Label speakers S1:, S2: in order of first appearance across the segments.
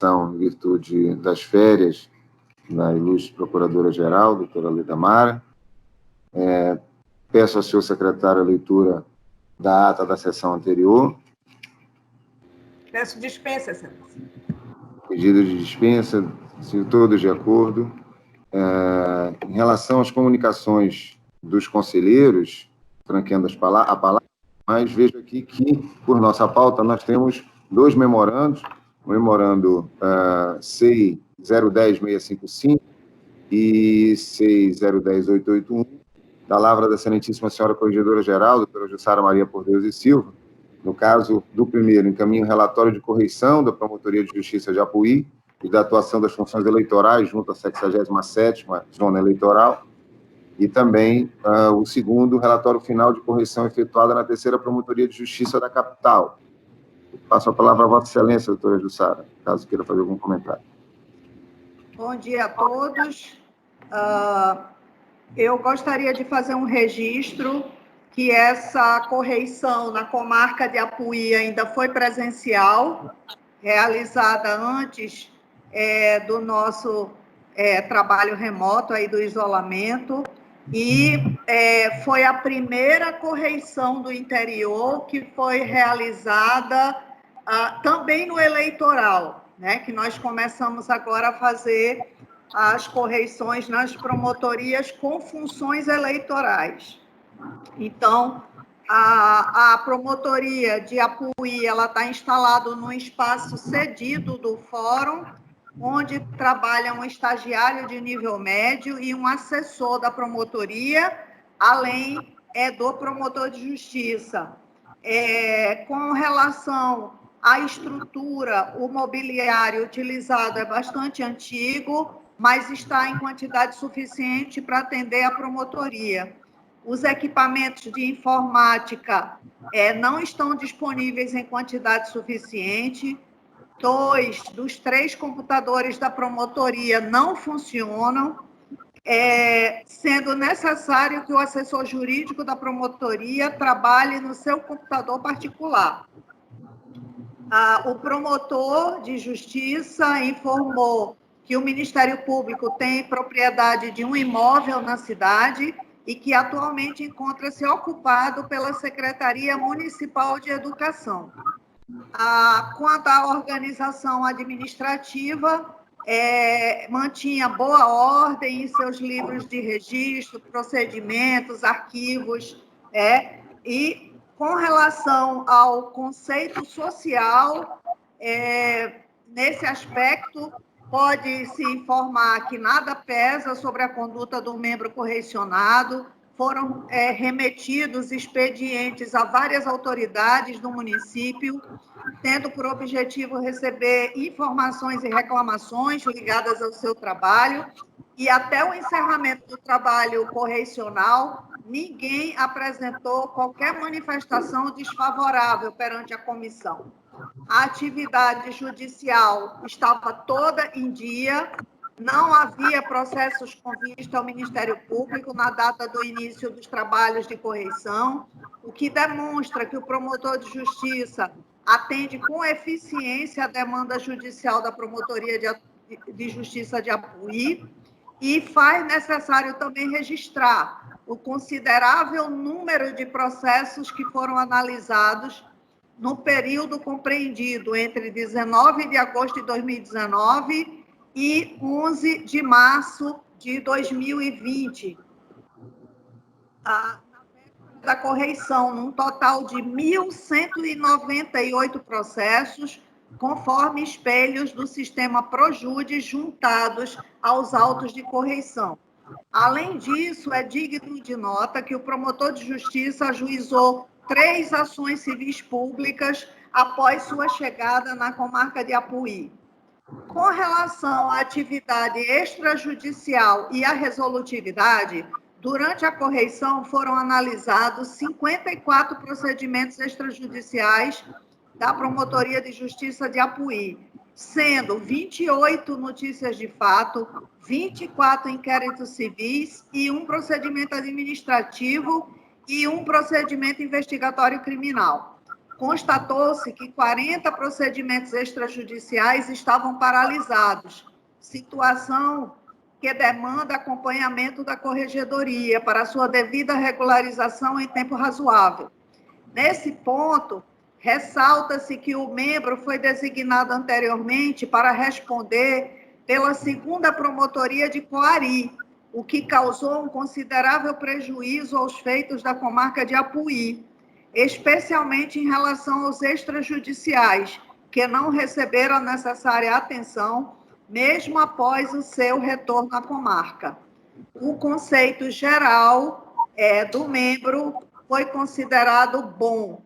S1: em virtude das férias da ilustre Procuradora-Geral, doutora Leda Mara. Peço ao senhor secretário a leitura da ata da sessão anterior.
S2: Peço dispensa, excelência.
S1: Pedido de dispensa, se todos de acordo. Em relação às comunicações dos conselheiros, franqueando a palavra, mas vejo aqui que, por nossa pauta, nós temos dois memorandos, o memorando CI 010655 e CI 010881, da lavra da excelentíssima senhora Corregedora-Geral, doutora Jussara Maria Por Deus e Silva. No caso do primeiro, encaminho relatório de correição da Promotoria de Justiça de Apuí e da atuação das funções eleitorais junto à 67ª Zona Eleitoral, e também o segundo, relatório final de correição efetuada na terceira Promotoria de Justiça da capital. Passo a palavra à Vossa Excelência, doutora Jussara, caso queira fazer algum comentário.
S2: Bom dia a todos. Eu gostaria de fazer um registro que essa correição na comarca de Apuí ainda foi presencial, realizada antes do nosso trabalho remoto, aí do isolamento, e foi a primeira correição do interior que foi realizada também no eleitoral, né, que nós começamos agora a fazer as correições nas promotorias com funções eleitorais. Então, a promotoria de Apuí, ela está instalada num espaço cedido do fórum, onde trabalha um estagiário de nível médio e um assessor da promotoria, além do promotor de justiça. Com relação à estrutura, o mobiliário utilizado é bastante antigo, mas está em quantidade suficiente para atender a promotoria. Os equipamentos de informática não estão disponíveis em quantidade suficiente. 2 dos 3 computadores da promotoria não funcionam, sendo necessário que o assessor jurídico da promotoria trabalhe no seu computador particular. O promotor de justiça informou que o Ministério Público tem propriedade de um imóvel na cidade e que atualmente encontra-se ocupado pela Secretaria Municipal de Educação. Quanto à organização administrativa, mantinha boa ordem em seus livros de registro, procedimentos, arquivos, e com relação ao conceito social, nesse aspecto, pode-se informar que nada pesa sobre a conduta do membro correcionado, foram remetidos expedientes a várias autoridades do município, tendo por objetivo receber informações e reclamações ligadas ao seu trabalho, e até o encerramento do trabalho correcional, ninguém apresentou qualquer manifestação desfavorável perante a comissão. A atividade judicial estava toda em dia, não havia processos com vista ao Ministério Público na data do início dos trabalhos de correição, o que demonstra que o promotor de justiça atende com eficiência a demanda judicial da Promotoria de Justiça de Apuí e faz necessário também registrar o considerável número de processos que foram analisados no período compreendido entre 19 de agosto de 2019 e 11 de março de 2020. Da correição, num total de 1.198 processos, conforme espelhos do sistema Projude juntados aos autos de correição. Além disso, é digno de nota que o promotor de justiça ajuizou 3 ações civis públicas após sua chegada na comarca de Apuí. Com relação à atividade extrajudicial e à resolutividade, durante a correição foram analisados 54 procedimentos extrajudiciais da Promotoria de Justiça de Apuí, sendo 28 notícias de fato, 24 inquéritos civis e 1 procedimento administrativo e 1 procedimento investigatório criminal. constatou-se que 40 procedimentos extrajudiciais estavam paralisados, situação que demanda acompanhamento da Corregedoria para sua devida regularização em tempo razoável. Nesse ponto, ressalta-se que o membro foi designado anteriormente para responder pela 2ª Promotoria de Coari, o que causou um considerável prejuízo aos feitos da comarca de Apuí, especialmente em relação aos extrajudiciais, que não receberam a necessária atenção, mesmo após o seu retorno à comarca. O conceito geral do membro foi considerado bom,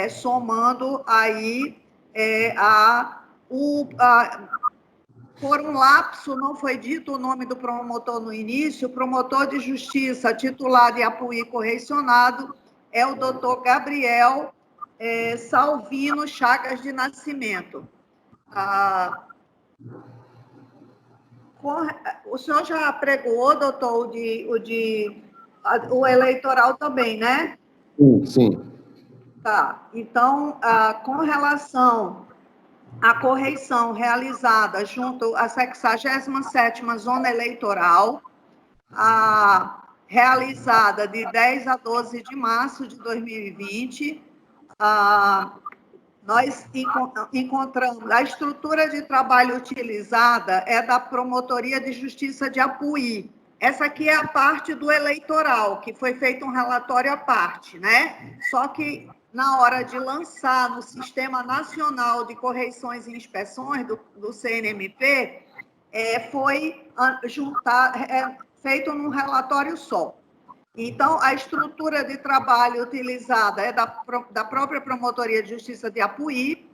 S2: somando aí por um lapso, não foi dito o nome do promotor no início, o promotor de justiça titular de Apuí correcionado é o doutor Gabriel Salvino Chagas de Nascimento. O senhor já apregoou, doutor, o eleitoral também, né?
S1: Sim.
S2: Tá. Então, com relação à correição realizada junto à 67ª Zona Eleitoral, realizada de 10 a 12 de março de 2020, nós encontramos a estrutura de trabalho utilizada é da Promotoria de Justiça de Apuí. Essa aqui é a parte do eleitoral, que foi feito um relatório à parte, né? Só que na hora de lançar no Sistema Nacional de Correições e Inspeções do CNMP, foi feito num relatório só. Então, a estrutura de trabalho utilizada é da própria Promotoria de Justiça de Apuí,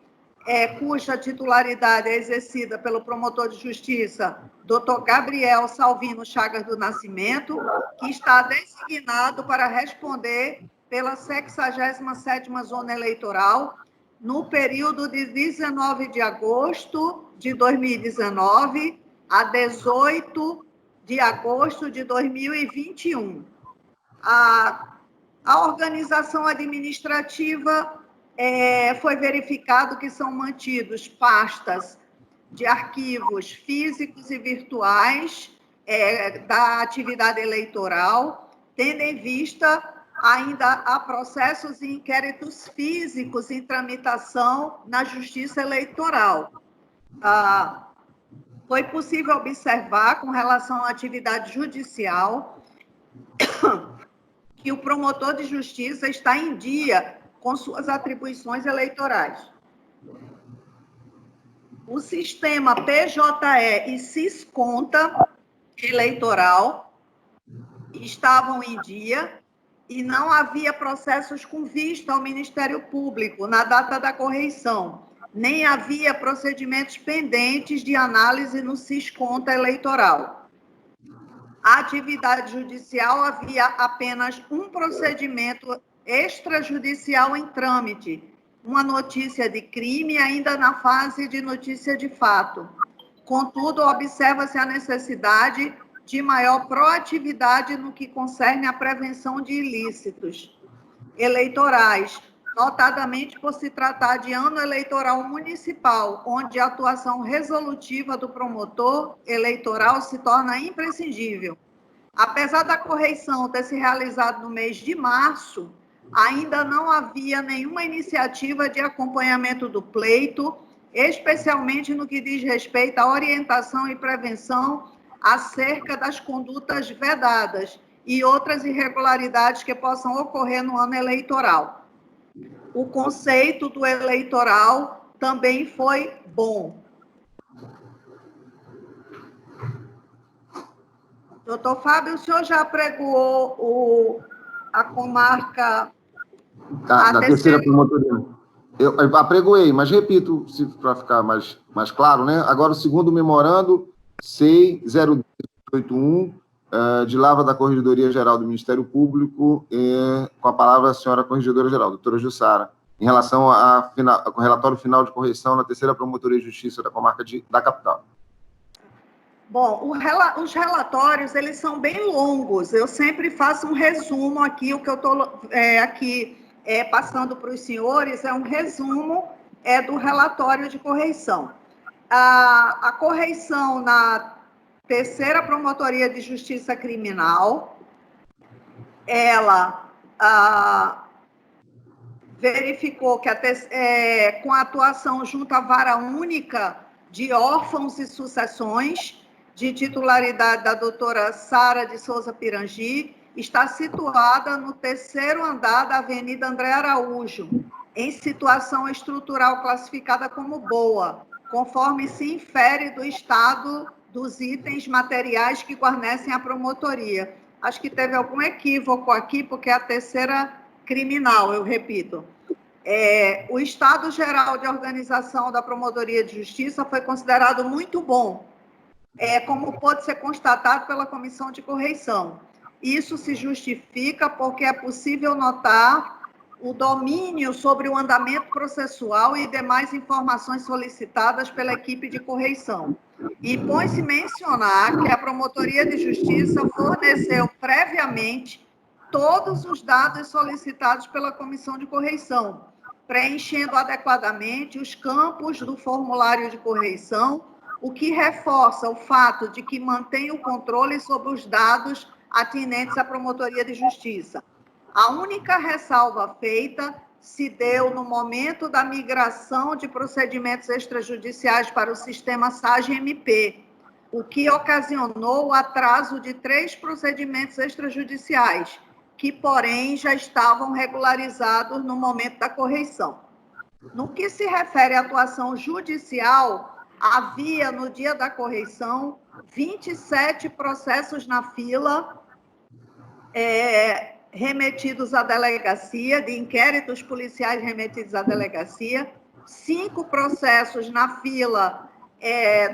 S2: cuja titularidade é exercida pelo promotor de justiça, doutor Gabriel Salvino Chagas do Nascimento, que está designado para responder pela 67ª Zona Eleitoral, no período de 19 de agosto de 2019 a 18 de agosto de 2021. A organização administrativa foi verificado que são mantidos pastas de arquivos físicos e virtuais da atividade eleitoral, tendo em vista ainda há processos e inquéritos físicos em tramitação na Justiça Eleitoral. Foi possível observar, com relação à atividade judicial, que o promotor de justiça está em dia com suas atribuições eleitorais. O sistema PJE e Sisconta eleitoral estavam em dia e não havia processos com vista ao Ministério Público na data da correição, nem havia procedimentos pendentes de análise no Sisconta eleitoral. A atividade judicial havia apenas um procedimento extrajudicial em trâmite, uma notícia de crime ainda na fase de notícia de fato. Contudo, observa-se a necessidade de maior proatividade no que concerne à prevenção de ilícitos eleitorais, notadamente por se tratar de ano eleitoral municipal, onde a atuação resolutiva do promotor eleitoral se torna imprescindível. Apesar da correição ter se realizado no mês de março, ainda não havia nenhuma iniciativa de acompanhamento do pleito, especialmente no que diz respeito à orientação e prevenção acerca das condutas vedadas e outras irregularidades que possam ocorrer no ano eleitoral. O conceito do eleitoral também foi bom. Doutor Fábio, o senhor já apregoou a comarca...
S1: Da terceira promotoria. Eu apregoei, mas repito, para ficar mais claro, né? Agora, o segundo memorando, SEI 081, de Lavra da Corregedoria Geral do Ministério Público, com a palavra a senhora Corregedora Geral, doutora Jussara, em relação ao relatório final de correição na terceira Promotoria de Justiça da comarca da capital.
S2: Bom, os relatórios, eles são bem longos. Eu sempre faço um resumo aqui, o que eu estou aqui passando para os senhores, é um resumo do relatório de correição. A correição na terceira Promotoria de Justiça Criminal, ela verificou que com a atuação junto à Vara Única de Órfãos e Sucessões, de titularidade da doutora Sara de Souza Pirangi, está situada no terceiro andar da Avenida André Araújo, em situação estrutural classificada como boa, conforme se infere do estado dos itens materiais que guarnecem a promotoria. Acho que teve algum equívoco aqui, porque é a terceira criminal, eu repito. O estado geral de organização da Promotoria de Justiça foi considerado muito bom, como pode ser constatado pela Comissão de Correição. Isso se justifica porque é possível notar o domínio sobre o andamento processual e demais informações solicitadas pela equipe de correição. E põe-se mencionar que a Promotoria de Justiça forneceu previamente todos os dados solicitados pela Comissão de Correição, preenchendo adequadamente os campos do formulário de correição, o que reforça o fato de que mantém o controle sobre os dados atinentes à Promotoria de Justiça. A única ressalva feita se deu no momento da migração de procedimentos extrajudiciais para o sistema SAGE-MP, o que ocasionou o atraso de 3 procedimentos extrajudiciais, que, porém, já estavam regularizados no momento da correição. No que se refere à atuação judicial, havia, no dia da correição, 27 processos na fila, remetidos à delegacia, de inquéritos policiais remetidos à delegacia, 5 processos na fila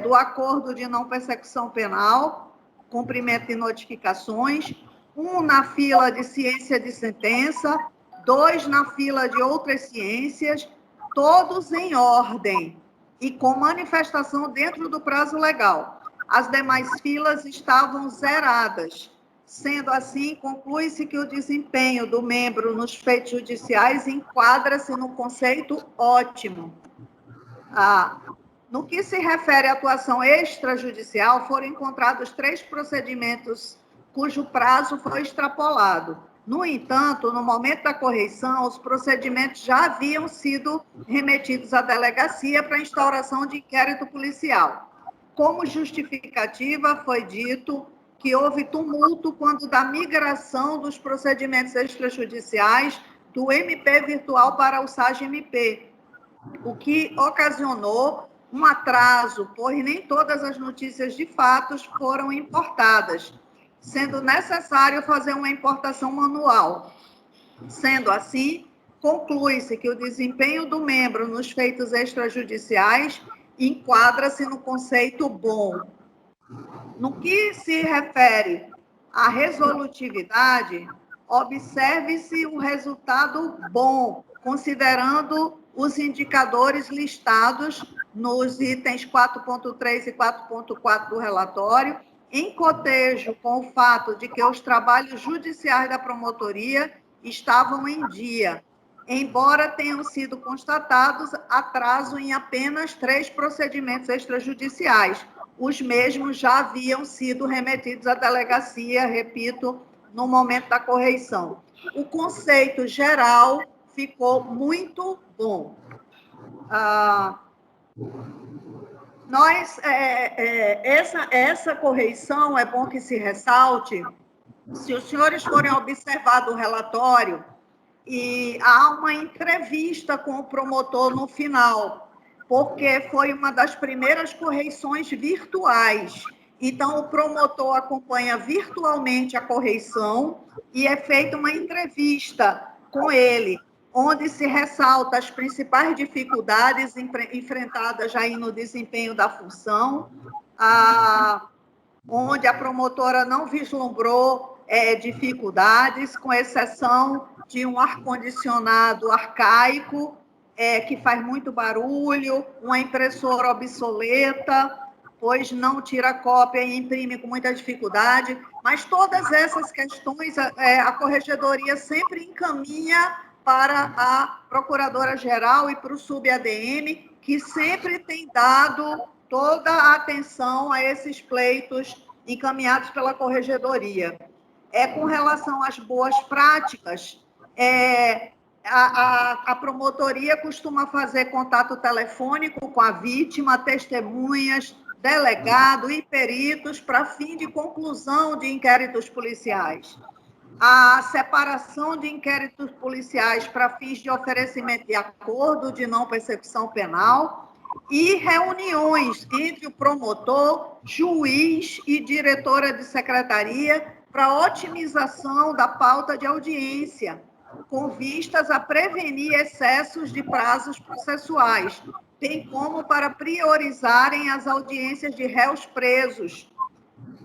S2: do acordo de não persecução penal, cumprimento de notificações, 1 na fila de ciência de sentença, 2 na fila de outras ciências, todos em ordem e com manifestação dentro do prazo legal. As demais filas estavam zeradas. Sendo assim, conclui-se que o desempenho do membro nos feitos judiciais enquadra-se no conceito ótimo. No que se refere à atuação extrajudicial, foram encontrados 3 procedimentos cujo prazo foi extrapolado. No entanto, no momento da correição, os procedimentos já haviam sido remetidos à delegacia para instauração de inquérito policial. Como justificativa, foi dito que houve tumulto quando da migração dos procedimentos extrajudiciais do MP virtual para o SAGE-MP, o que ocasionou um atraso, pois nem todas as notícias de fatos foram importadas, sendo necessário fazer uma importação manual. Sendo assim, conclui-se que o desempenho do membro nos feitos extrajudiciais enquadra-se no conceito bom. No que se refere à resolutividade, observe-se o resultado bom, considerando os indicadores listados nos itens 4.3 e 4.4 do relatório, em cotejo com o fato de que os trabalhos judiciais da promotoria estavam em dia, embora tenham sido constatados atraso em apenas 3 procedimentos extrajudiciais. Os mesmos já haviam sido remetidos à delegacia, repito, no momento da correição. O conceito geral ficou muito bom. Essa correição, é bom que se ressalte, se os senhores forem observar do relatório, e há uma entrevista com o promotor no final, porque foi uma das primeiras correições virtuais. Então, o promotor acompanha virtualmente a correição e é feita uma entrevista com ele, onde se ressalta as principais dificuldades enfrentadas aí no desempenho da função, onde a promotora não vislumbrou dificuldades, com exceção de um ar-condicionado arcaico, que faz muito barulho, uma impressora obsoleta, pois não tira cópia e imprime com muita dificuldade, mas todas essas questões a corregedoria sempre encaminha para a Procuradora-Geral e para o Sub-ADM, que sempre tem dado toda a atenção a esses pleitos encaminhados pela Corregedoria. Com relação às boas práticas, a promotoria costuma fazer contato telefônico com a vítima, testemunhas, delegado e peritos para fim de conclusão de inquéritos policiais. A separação de inquéritos policiais para fins de oferecimento de acordo de não persecução penal e reuniões entre o promotor, juiz e diretora de secretaria para otimização da pauta de audiência, com vistas a prevenir excessos de prazos processuais, bem como para priorizarem as audiências de réus presos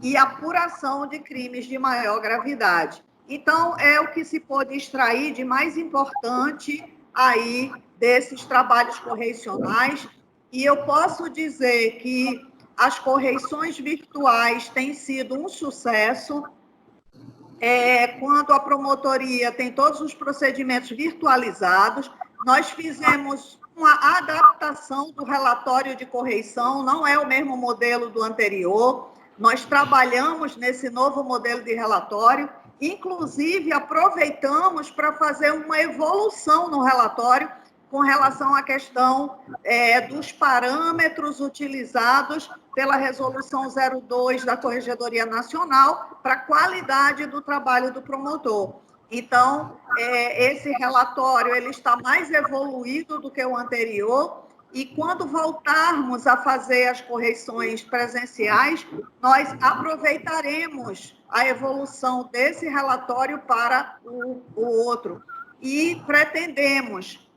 S2: e apuração de crimes de maior gravidade. Então, é o que se pôde extrair de mais importante aí desses trabalhos correicionais, e eu posso dizer que as correições virtuais têm sido um sucesso. Quando a promotoria tem todos os procedimentos virtualizados, nós fizemos uma adaptação do relatório de correição, não é o mesmo modelo do anterior, nós trabalhamos nesse novo modelo de relatório, inclusive aproveitamos para fazer uma evolução no relatório com relação à questão dos parâmetros utilizados pela Resolução 02 da Corregedoria Nacional para a qualidade do trabalho do promotor. Então, esse relatório ele está mais evoluído do que o anterior, e quando voltarmos a fazer as correições presenciais, nós aproveitaremos a evolução desse relatório para o outro. E pretendemos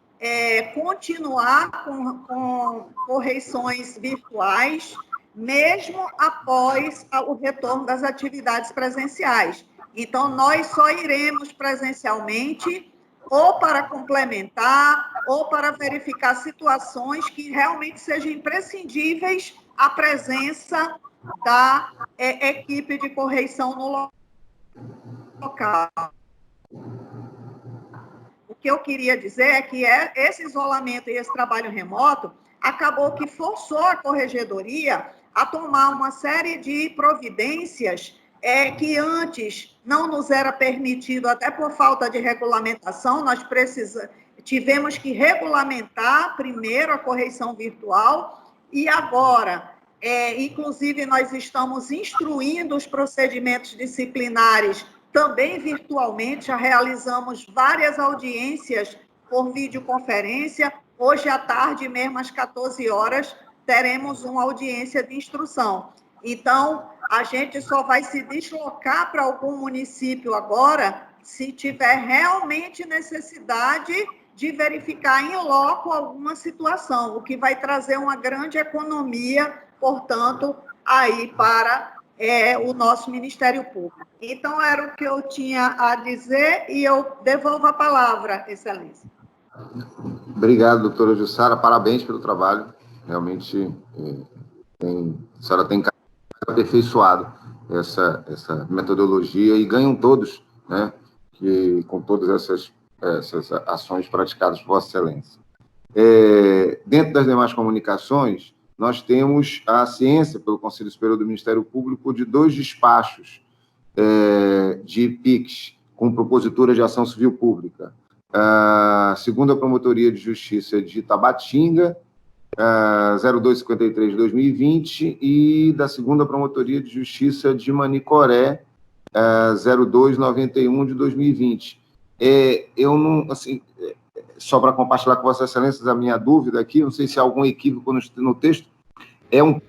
S2: continuar com correições virtuais, mesmo após o retorno das atividades presenciais. Então, nós só iremos presencialmente ou para complementar, ou para verificar situações que realmente sejam imprescindíveis a presença da equipe de correição no local. O que eu queria dizer é que esse isolamento e esse trabalho remoto acabou que forçou a Corregedoria a tomar uma série de providências que antes não nos era permitido, até por falta de regulamentação. Nós tivemos que regulamentar primeiro a correição virtual, e agora, inclusive, nós estamos instruindo os procedimentos disciplinares também virtualmente. Já realizamos várias audiências por videoconferência. Hoje à tarde mesmo, às 14 horas, teremos uma audiência de instrução. Então, a gente só vai se deslocar para algum município agora se tiver realmente necessidade de verificar em loco alguma situação, o que vai trazer uma grande economia, portanto, aí para o nosso Ministério Público. Então, era o que eu tinha a dizer, e eu devolvo a palavra, Excelência.
S1: Obrigado, doutora Jussara, parabéns pelo trabalho. Realmente, a senhora tem aperfeiçoado essa metodologia, e ganham todos, né, com todas essas ações praticadas por Vossa Excelência. Dentro das demais comunicações, nós temos a ciência, pelo Conselho Superior do Ministério Público, de 2 despachos de PICs, com propositura de ação civil pública. A segunda Promotoria de Justiça de Tabatinga, 0253 de 2020, e da segunda Promotoria de Justiça de Manicoré, 0291 de 2020. Eu não, assim, só para compartilhar com Vossa Excelência a minha dúvida aqui, não sei se há algum equívoco no texto, uma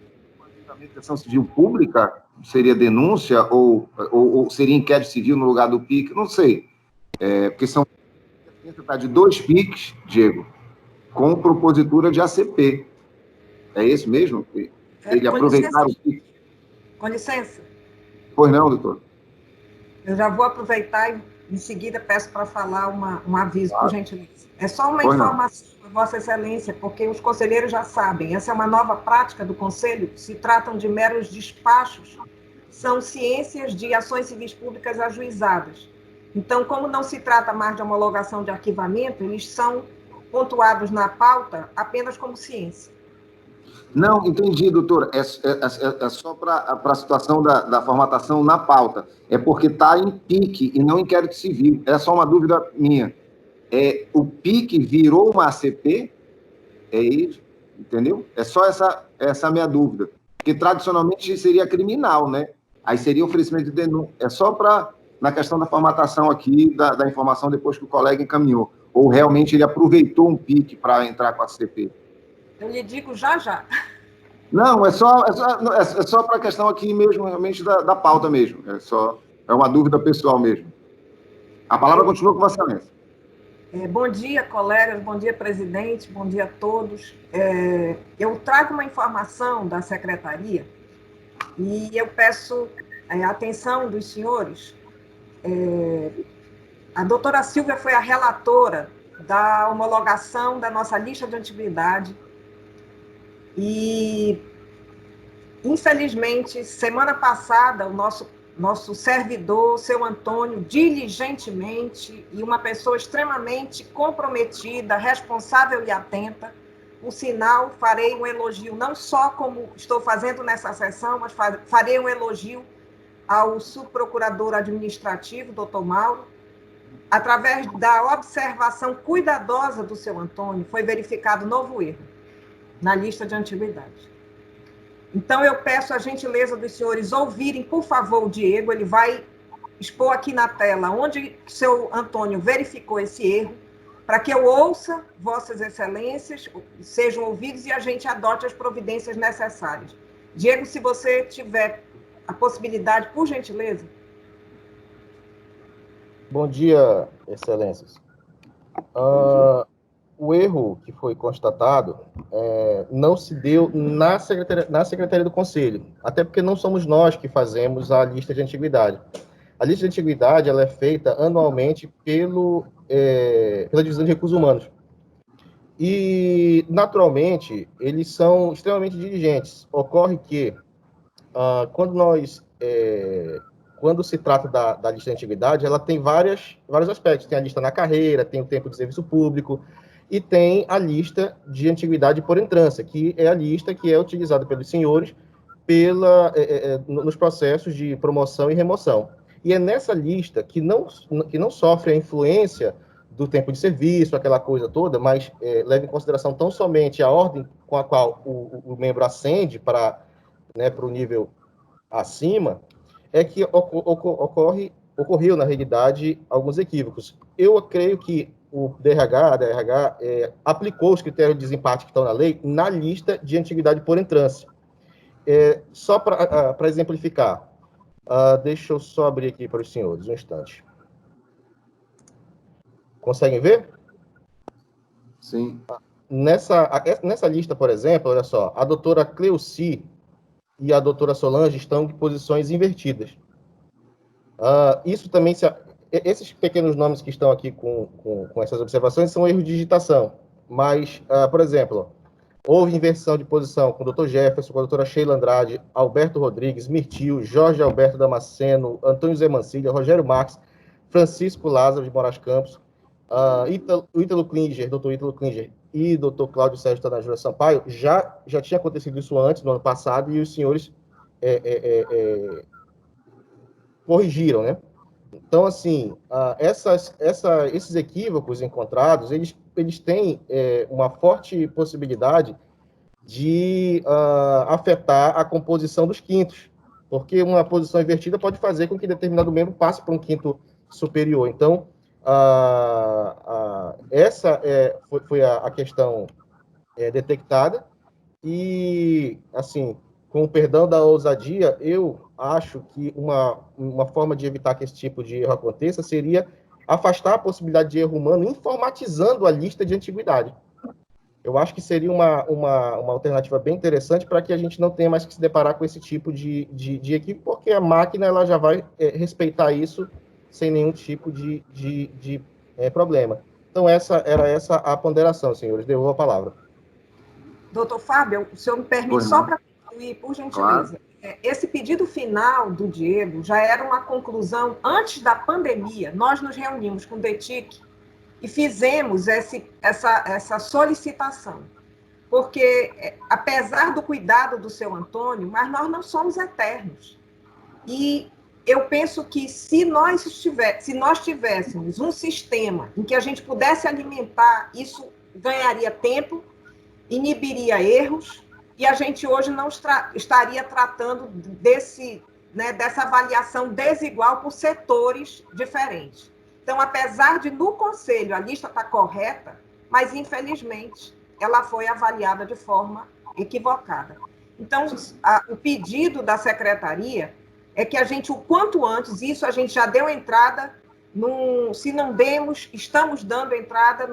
S1: ação civil pública, seria denúncia, ou seria inquérito civil no lugar do PIC, não sei, porque são de 2 PICs, Diego, com propositura de ACP. É esse mesmo? Ele aproveitar o PIC.
S3: Com licença.
S1: Pois não, doutor?
S3: Eu já vou aproveitar e, em seguida, peço para falar um aviso,
S1: claro,
S3: por gentileza. É só uma informação, Vossa Excelência, porque os conselheiros já sabem, essa é uma nova prática do Conselho, se tratam de meros despachos, são ciências de ações civis públicas ajuizadas. Então, como não se trata mais de homologação de arquivamento, eles são pontuados na pauta apenas como ciência.
S1: Não, entendi, doutora. É só para a situação da formatação na pauta. É porque está em PIC e não inquérito civil. É só uma dúvida minha. O PIC virou uma ACP? É isso? Entendeu? É só essa minha dúvida. Porque tradicionalmente seria criminal, né? Aí seria oferecimento de denúncia. É só na questão da formatação aqui, da informação depois que o colega encaminhou. Ou realmente ele aproveitou um PIC para entrar com a ACP?
S3: Eu lhe digo já, já.
S1: Não, é só para a questão aqui mesmo, realmente, da pauta mesmo. É uma dúvida pessoal mesmo. A palavra continua com Vossa Excelência.
S3: Bom dia, colegas, bom dia, presidente, bom dia a todos. Eu trago uma informação da secretaria e eu peço a atenção dos senhores. A doutora Silvia foi a relatora da homologação da nossa lista de antiguidade e, infelizmente, semana passada, o nosso servidor, seu Antônio, diligentemente, e uma pessoa extremamente comprometida, responsável e atenta, por sinal, farei um elogio, não só como estou fazendo nessa sessão, mas farei um elogio ao subprocurador administrativo, doutor Mauro. Através da observação cuidadosa do seu Antônio, foi verificado novo erro na lista de antiguidade. Então, eu peço a gentileza dos senhores ouvirem, por favor, o Diego, ele vai expor aqui na tela onde o seu Antônio verificou esse erro, para que eu ouça vossas excelências, sejam ouvidos e a gente adote as providências necessárias. Diego, se você tiver a possibilidade, por gentileza.
S4: Bom dia, excelências. O erro que foi constatado não se deu na Secretaria do Conselho, até porque não somos nós que fazemos a lista de antiguidade. A lista de antiguidade ela é feita anualmente pela Divisão de Recursos Humanos. E, naturalmente, eles são extremamente diligentes. Ocorre que, quando se trata da lista de antiguidade, ela tem vários aspectos. Tem a lista na carreira, tem o tempo de serviço público, e tem a lista de antiguidade por entrância, que é a lista que é utilizada pelos senhores nos processos de promoção e remoção. E é nessa lista que não sofre a influência do tempo de serviço, aquela coisa toda, mas leva em consideração tão somente a ordem com a qual o membro ascende para o nível acima, é que ocorreu, na realidade, alguns equívocos. Eu creio que o DRH aplicou os critérios de desempate que estão na lei na lista de antiguidade por entrância. Só para exemplificar, deixa eu só abrir aqui para os senhores, um instante. Conseguem ver?
S1: Sim.
S4: Nessa lista, por exemplo, olha só, a doutora Cleuci e a doutora Solange estão em posições invertidas. Isso também, esses pequenos nomes que estão aqui com essas observações são erros de digitação, mas, por exemplo, houve inversão de posição com o doutor Jefferson, com a doutora Sheila Andrade, Alberto Rodrigues, Mirtil, Jorge Alberto Damasceno, Antônio Zé Mancilha, Rogério Marques, Francisco Lázaro de Moraes Campos, Ítalo Klinger, doutor Ítalo Klinger e doutor Cláudio Sérgio Tanajura Sampaio. Já tinha acontecido isso antes, no ano passado, e os senhores corrigiram, né? Então, assim, esses equívocos encontrados, eles têm uma forte possibilidade de afetar a composição dos quintos, porque uma posição invertida pode fazer com que determinado membro passe para um quinto superior. Então, essa foi a questão detectada, e, assim, com o perdão da ousadia, eu acho que uma forma de evitar que esse tipo de erro aconteça seria afastar a possibilidade de erro humano informatizando a lista de antiguidade. Eu acho que seria uma alternativa bem interessante para que a gente não tenha mais que se deparar com esse tipo de equipe, porque a máquina ela já vai respeitar isso sem nenhum tipo de problema. Então, era essa a ponderação, senhores. Devolvo a palavra.
S3: Doutor Fábio, o senhor me permite só para concluir, por gentileza. esse pedido final do Diego já era uma conclusão antes da pandemia. Nós nos reunimos com o DETIC e fizemos essa solicitação, porque, apesar do cuidado do seu Antônio, mas nós não somos eternos. E eu penso que se nós tivéssemos um sistema em que a gente pudesse alimentar, isso ganharia tempo, inibiria erros, e a gente hoje não estaria tratando dessa avaliação desigual por setores diferentes. Então, apesar de, no Conselho, a lista estar correta, mas, infelizmente, ela foi avaliada de forma equivocada. Então, o pedido da Secretaria é que a gente, o quanto antes, isso a gente já deu entrada, se não demos, estamos dando entrada,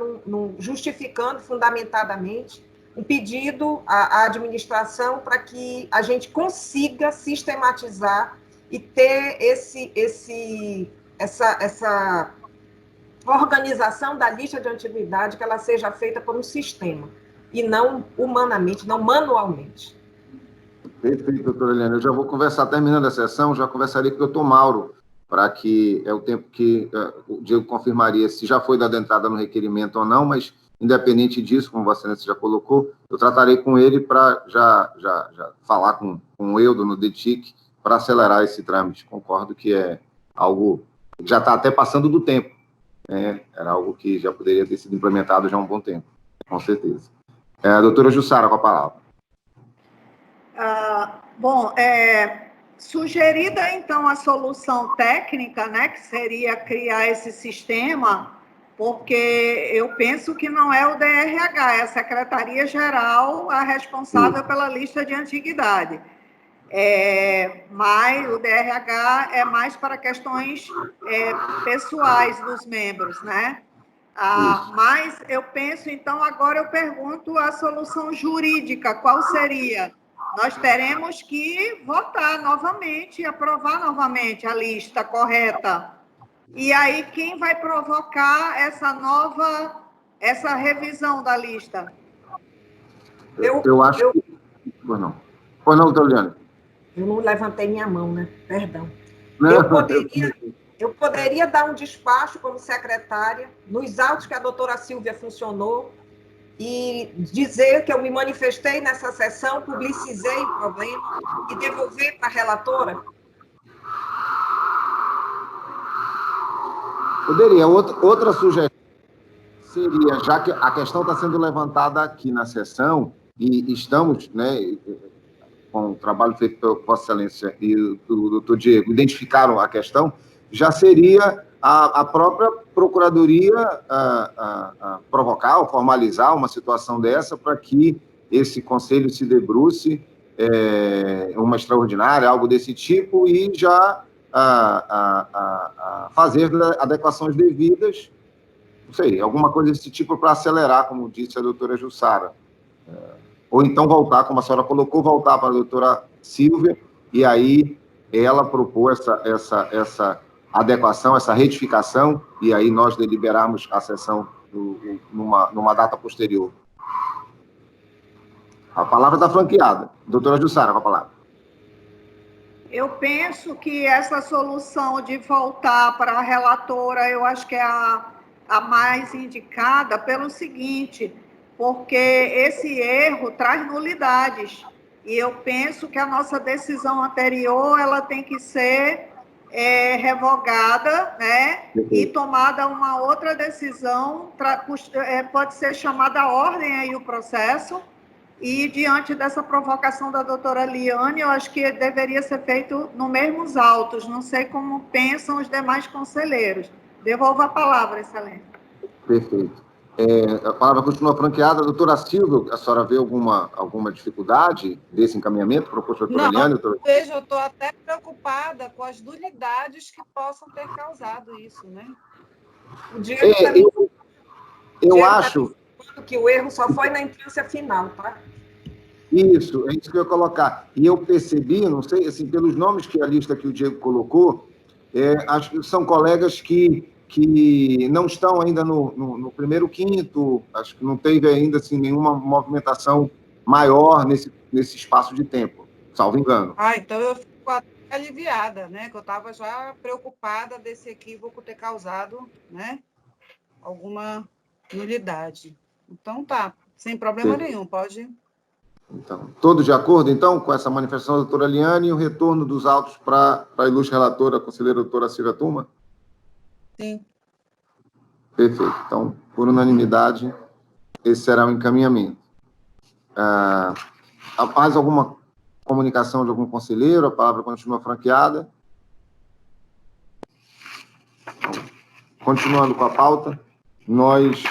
S3: justificando fundamentadamente, um pedido à administração para que a gente consiga sistematizar e ter essa organização da lista de antiguidade, que ela seja feita por um sistema, e não humanamente, não manualmente.
S1: Perfeito, doutora Eliane. Eu já vou conversar, terminando a sessão, já conversarei com o doutor Mauro, para que é o tempo que o Diego confirmaria se já foi dada entrada no requerimento ou não, mas, independente disso, como Vossa Excelência já colocou, eu tratarei com ele para já falar com o Eudo no DETIC para acelerar esse trâmite. Concordo que é algo que já está até passando do tempo, né? Era algo que já poderia ter sido implementado já há um bom tempo, com certeza. A doutora Jussara, com a palavra.
S2: Sugerida, então, a solução técnica, né, que seria criar esse sistema, porque eu penso que não é o DRH, é a Secretaria-Geral a responsável pela lista de antiguidade. Mas o DRH é mais para questões pessoais dos membros, né? Mas eu penso, então, agora eu pergunto a solução jurídica, qual seria? Nós teremos que votar novamente, aprovar novamente a lista correta. E aí, quem vai provocar essa revisão da lista?
S1: Eu acho que... Pois não, doutor Eliane.
S3: Eu não levantei minha mão, né? Perdão.
S1: Não,
S3: Eu poderia dar um despacho como secretária, nos autos que a doutora Silvia funcionou, e dizer que eu me manifestei nessa sessão, publicizei o problema e devolver para a relatora?
S1: Poderia. Outra sugestão seria, já que a questão está sendo levantada aqui na sessão, e estamos, né, com o trabalho feito pela Vossa Excelência e o doutor Diego, identificaram a questão, já seria a própria Procuradoria provocar ou formalizar uma situação dessa para que esse Conselho se debruce uma extraordinária, algo desse tipo, e já fazer adequações devidas, não sei, alguma coisa desse tipo para acelerar, como disse a doutora Jussara. Ou então voltar, como a senhora colocou, voltar para a doutora Silvia, e aí ela propor essa adequação, essa retificação, e aí nós deliberarmos a sessão numa data posterior. A palavra está franqueada. Doutora Jussara, com a palavra.
S2: Eu penso que essa solução de voltar para a relatora, eu acho que é a mais indicada pelo seguinte, porque esse erro traz nulidades. E eu penso que a nossa decisão anterior ela tem que ser revogada, né? E tomada uma outra decisão, pode ser chamada a ordem aí o processo, e diante dessa provocação da doutora Liane, eu acho que deveria ser feito nos mesmos autos, não sei como pensam os demais conselheiros. Devolvo a palavra, excelência.
S1: Perfeito. A palavra continua franqueada. Doutora Silvia, a senhora vê alguma dificuldade desse encaminhamento proposto pela doutora Eliane?
S5: Não, veja, eu estou até preocupada com as nulidades que possam ter causado isso, né?
S3: O Diego
S1: eu acho
S3: que o erro só foi na instância final, tá?
S1: Isso, é isso que eu ia colocar. E eu percebi, não sei, assim, pelos nomes que a lista que o Diego colocou, acho que são colegas que não estão ainda no primeiro quinto, acho que não teve ainda assim, nenhuma movimentação maior nesse espaço de tempo. salvo engano.
S5: Então eu fico até aliviada, né? Que eu estava já preocupada desse equívoco ter causado, né, alguma nulidade. Então tá, sem problema nenhum, pode.
S1: Então, todos de acordo, então, com essa manifestação da doutora Liane e o retorno dos autos para a ilustre relatora, a conselheira doutora Silvia Tuma?
S5: Sim.
S1: Perfeito. Então, por unanimidade, esse será o encaminhamento. Mais alguma comunicação de algum conselheiro? A palavra continua franqueada. Continuando com a pauta, nós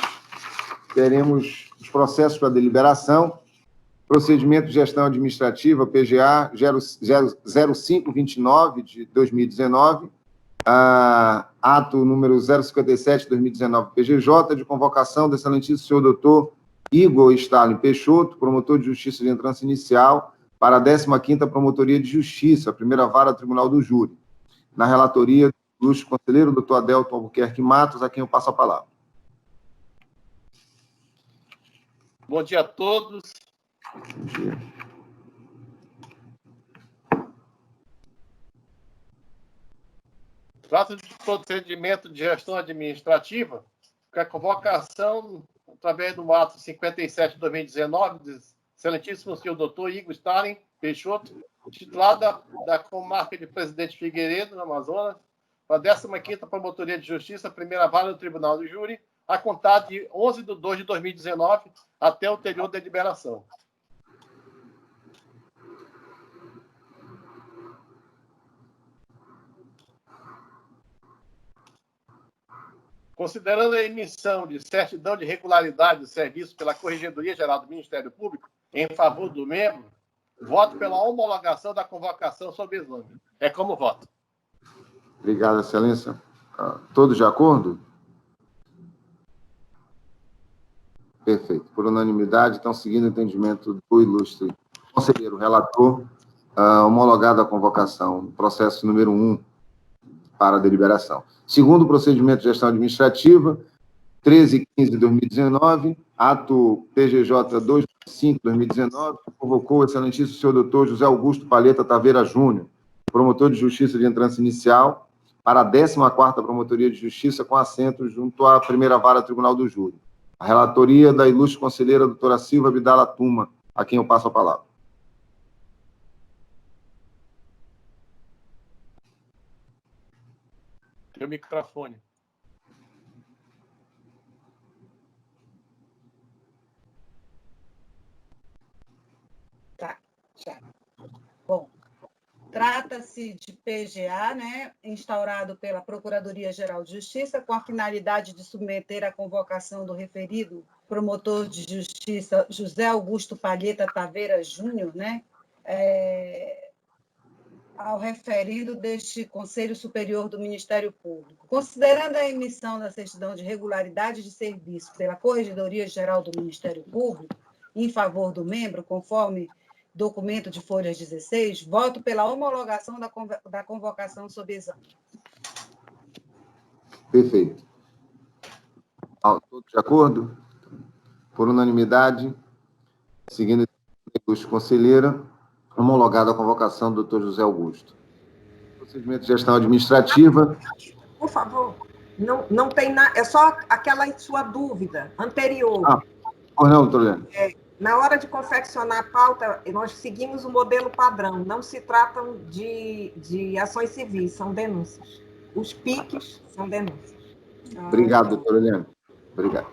S1: teremos os processos para deliberação. Procedimento de gestão administrativa, PGA 0529 de 2019, ato número 057 de 2019, PGJ, de convocação do excelentíssimo senhor doutor Igor Stalin Peixoto, promotor de justiça de entrança inicial, para a 15ª Promotoria de Justiça, primeira vara Tribunal do Júri, na relatoria do ilustre conselheiro doutor Adelton Albuquerque Matos, a quem eu passo a palavra.
S6: Bom dia a todos.
S1: Bom dia.
S6: Trata-se de procedimento de gestão administrativa, que a convocação, através do ato 57 de 2019, do excelentíssimo senhor doutor Igor Stalin Peixoto, titulada da comarca de Presidente Figueiredo, no Amazonas, para a 15ª Promotoria de Justiça, primeira vara do Tribunal do Júri, a contar de 11 de 2 de 2019 até o ulterior deliberação. Considerando a emissão de certidão de regularidade do serviço pela Corregedoria Geral do Ministério Público em favor do membro, voto pela homologação da convocação sob exame. É como voto.
S1: Obrigado, excelência. Todos de acordo? Perfeito. Por unanimidade, então, seguindo o entendimento do ilustre conselheiro relator, homologada a convocação, processo número 1 para a deliberação. Segundo o procedimento de gestão administrativa, 1315 de 2019, ato PGJ 205 de 2019, convocou o excelentíssimo senhor doutor José Augusto Palheta Taveira Júnior, promotor de justiça de entrança inicial, para a 14ª Promotoria de Justiça, com assento junto à primeira vara Tribunal do Júri. A relatoria da ilustre conselheira doutora Silvia Abdala Tuma, a quem eu passo a palavra.
S6: Teu microfone.
S5: Tá, já. Bom, trata-se de PGA, né, instaurado pela Procuradoria-Geral de Justiça, com a finalidade de submeter à convocação do referido promotor de justiça José Augusto Palheta Taveira Júnior, né, ao referido deste Conselho Superior do Ministério Público. Considerando a emissão da certidão de regularidade de serviço pela Corregedoria-Geral do Ministério Público em favor do membro, conforme documento de folha 16, voto pela homologação da convocação sob exame.
S1: Perfeito. Todos de acordo? Por unanimidade, seguindo o ilustre conselheira, homologada a convocação do doutor José Augusto. Procedimento de gestão administrativa.
S3: Por favor, não tem nada, é só aquela sua dúvida anterior.
S1: Pois não, doutor Leandro?
S3: Na hora de confeccionar a pauta, nós seguimos o modelo padrão, não se tratam de ações civis, são denúncias. Os PICs são denúncias.
S1: Obrigado, doutor Leandro. Obrigado.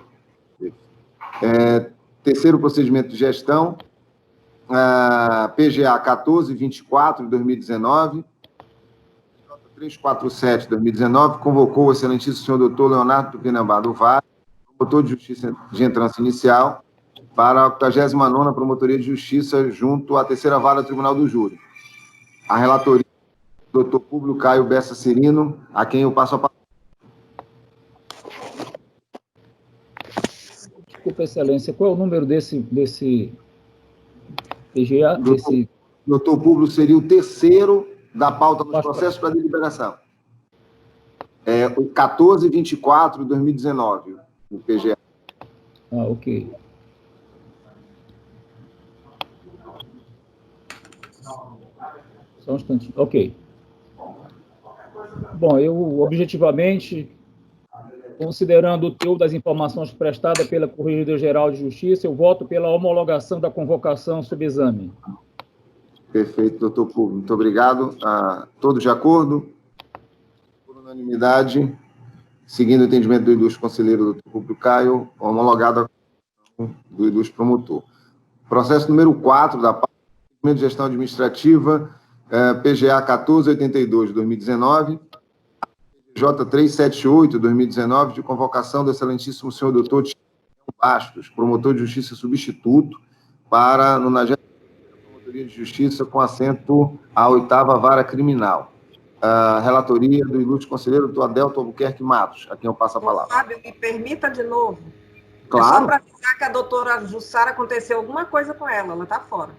S1: Terceiro procedimento de gestão, PGA 1424 de 2019, 347 de 2019, convocou o excelentíssimo senhor doutor Leonardo Tupinambá do Vale, promotor de justiça de entrança inicial, para a 89ª Promotoria de Justiça, junto à terceira vara Tribunal do Júri. A relatoria do doutor Públio Caio Bessa Cirino, a quem eu passo a palavra.
S7: Desculpa, excelência, qual é o número desse PGA?
S1: Doutor Públio seria o terceiro da pauta dos processos para deliberação. O 1424 de 2019, o PGA.
S7: Ok. Só um instantinho. Ok. Bom, eu, objetivamente, considerando o teor das informações prestadas pela Corregedoria-Geral de Justiça, eu voto pela homologação da convocação sob exame.
S1: Perfeito, doutor Publi. Muito obrigado. Todos de acordo? Por unanimidade, seguindo o entendimento do ilustre conselheiro doutor Publi Caio, homologado a do ilustre promotor. Processo número 4 da parte de gestão administrativa, PGA 1482 de 2019, J 378 de 2019, de convocação do excelentíssimo senhor doutor Tiago Bastos, promotor de justiça substituto, para no 90ª Promotoria de Justiça com assento à 8ª Vara Criminal. Relatoria do ilustre conselheiro doutor Adelto Albuquerque Matos, a quem eu passo a palavra.
S3: Fábio, me permita de novo.
S1: Claro.
S3: É só para avisar que a doutora Jussara aconteceu alguma coisa com ela está fora.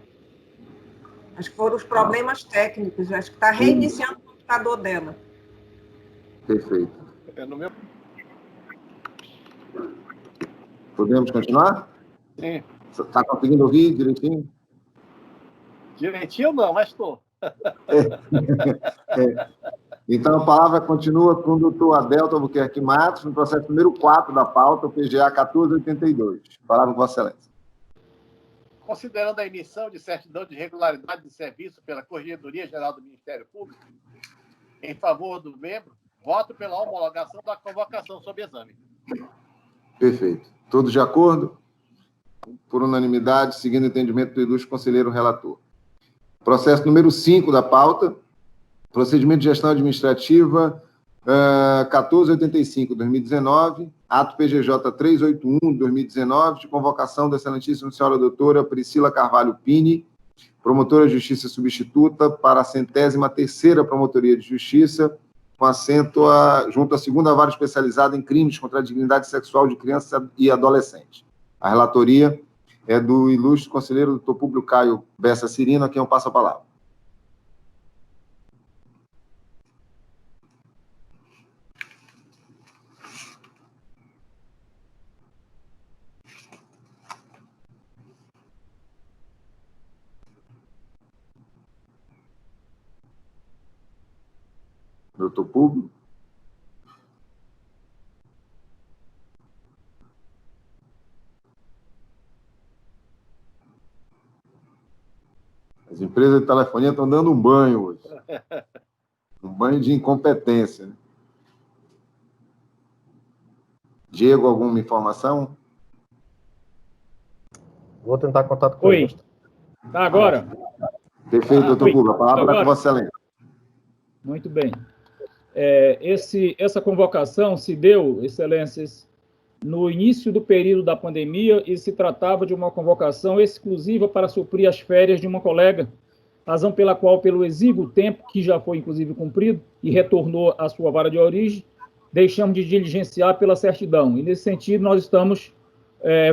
S3: Acho que foram os problemas técnicos, acho que está reiniciando o computador dela.
S1: Perfeito.
S6: No meu...
S1: Podemos continuar?
S6: Sim.
S1: Está conseguindo ouvir direitinho?
S6: Direitinho não, mas estou.
S1: Então, a palavra continua com o doutor Adelto Albuquerque Matos, no processo número 4 da pauta, o PGA 1482. Palavra com Vossa Excelência.
S6: Considerando a emissão de certidão de regularidade de serviço pela Corregedoria-Geral do Ministério Público, em favor do membro, voto pela homologação da convocação sob exame.
S1: Perfeito. Todos de acordo? Por unanimidade, seguindo o entendimento do ilustre conselheiro relator. Processo número 5 da pauta, procedimento de gestão administrativa 1485, 2019, ato PGJ 381, 2019, de convocação da excelentíssima senhora doutora Priscila Carvalho Pini, promotora de justiça substituta para a 103ª Promotoria de Justiça, com assento junto à 2ª Vara Especializada em Crimes contra a Dignidade Sexual de Criança e Adolescente. A relatoria é do ilustre conselheiro doutor Publio Caio Bessa Cirino, a quem eu passo a palavra. Doutor Publio. As empresas de telefonia estão dando um banho hoje. Um banho de incompetência. Né? Diego, alguma informação?
S4: Vou tentar contato com
S7: Oi.
S4: ele.
S7: Tá agora?
S1: Perfeito, doutor Publio. A palavra está com Vossa Excelência.
S7: Muito bem. Essa convocação se deu, Excelências, no início do período da pandemia e se tratava de uma convocação exclusiva para suprir as férias de uma colega, razão pela qual, pelo exíguo tempo, que já foi inclusive cumprido e retornou à sua vara de origem, deixamos de diligenciar pela certidão. E, nesse sentido, nós estamos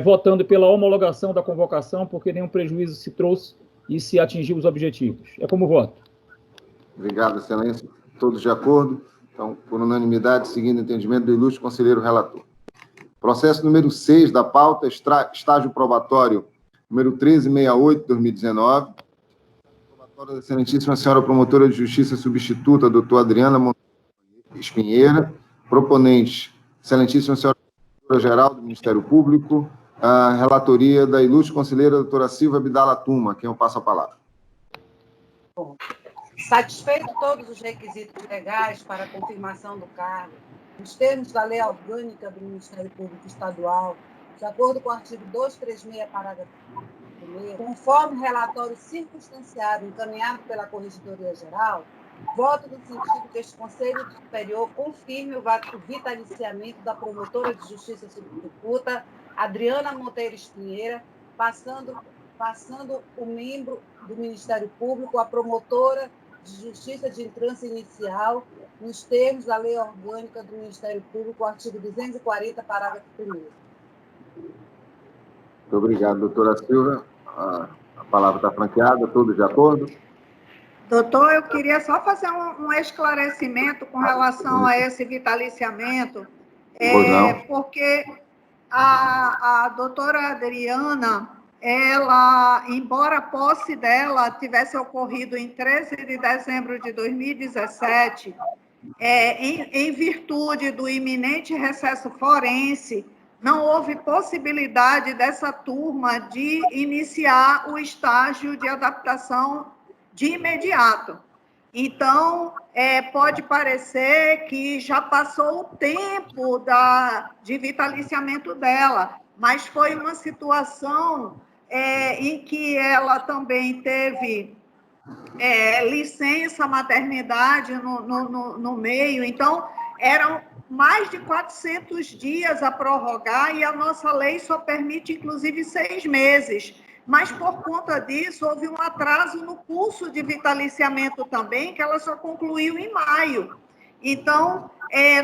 S7: votando pela homologação da convocação, porque nenhum prejuízo se trouxe e se atingiu os objetivos. É como voto.
S1: Obrigado, Excelência. Todos de acordo? Então, por unanimidade, seguindo o entendimento do ilustre conselheiro relator. Processo número 6 da pauta, estágio probatório número 1368, 2019. Probatório da excelentíssima senhora promotora de justiça substituta, doutora Adriana Monteiro Espinheira. Proponente, excelentíssima senhora promotora-geral do Ministério Público. A relatoria da ilustre conselheira doutora Silvia Abdala Tuma, a quem eu passo a palavra.
S5: Bom, satisfeito todos os requisitos legais para a confirmação do cargo, nos termos da Lei Orgânica do Ministério Público Estadual, de acordo com o artigo 236, parágrafo 1º, conforme relatório circunstanciado encaminhado pela Corregedoria-Geral, voto no sentido que este Conselho Superior confirme o vitaliciamento da promotora de justiça substituta, Adriana Monteiro Espinheira, passando o membro do Ministério Público, a promotora de justiça de entrância inicial, nos termos da Lei Orgânica do Ministério Público, artigo 240, parágrafo 1º.
S1: Muito obrigado, doutora Silvia. A palavra está franqueada, todos de acordo?
S2: Doutor, eu queria só fazer um esclarecimento com relação a esse vitaliciamento, porque a doutora Adriana, ela, embora a posse dela tivesse ocorrido em 13 de dezembro de 2017, em virtude do iminente recesso forense, não houve possibilidade dessa turma de iniciar o estágio de adaptação de imediato. Então, pode parecer que já passou o tempo de vitaliciamento dela, mas foi uma situação em que ela também teve licença maternidade no meio, então eram mais de 400 dias a prorrogar e a nossa lei só permite, inclusive, 6 meses. Mas, por conta disso, houve um atraso no curso de vitaliciamento também, que ela só concluiu em maio. Então,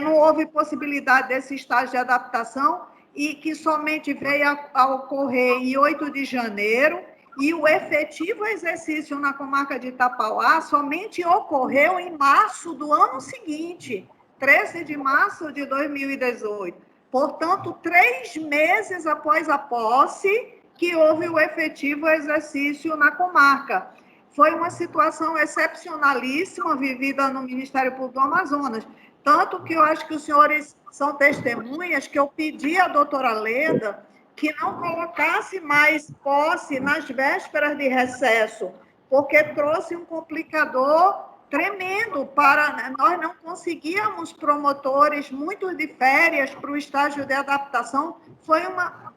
S2: não houve possibilidade desse estágio de adaptação e que somente veio a ocorrer em 8 de janeiro, e o efetivo exercício na comarca de Itapauá somente ocorreu em março do ano seguinte, 13 de março de 2018. Portanto, 3 meses após a posse, que houve o efetivo exercício na comarca. Foi uma situação excepcionalíssima vivida no Ministério Público do Amazonas, tanto que eu acho que os senhores são testemunhas que eu pedi à doutora Leda que não colocasse mais posse nas vésperas de recesso, porque trouxe um complicador tremendo para... Nós não conseguíamos promotores muito de férias para o estágio de adaptação, foi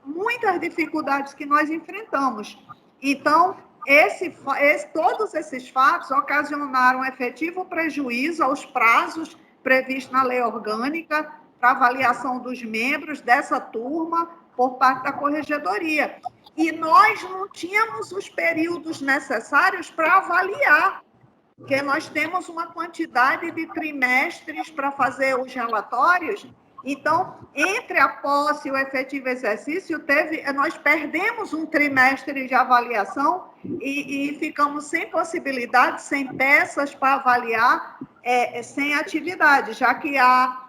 S2: muitas dificuldades que nós enfrentamos. Então, todos esses fatos ocasionaram efetivo prejuízo aos prazos previstos na lei orgânica para avaliação dos membros dessa turma por parte da corregedoria. E nós não tínhamos os períodos necessários para avaliar, porque nós temos uma quantidade de trimestres para fazer os relatórios. Então, entre a posse e o efetivo exercício, nós perdemos um trimestre de avaliação e ficamos sem possibilidade, sem peças para avaliar, sem atividade, já que a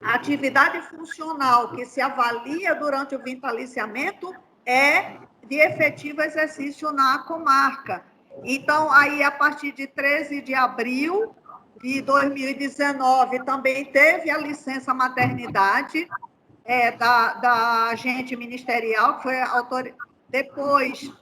S2: atividade funcional que se avalia durante o vitaliciamento é de efetivo exercício na comarca. Então, aí, a partir de 13 de abril de 2019, também teve a licença maternidade da agente ministerial, que foi depois,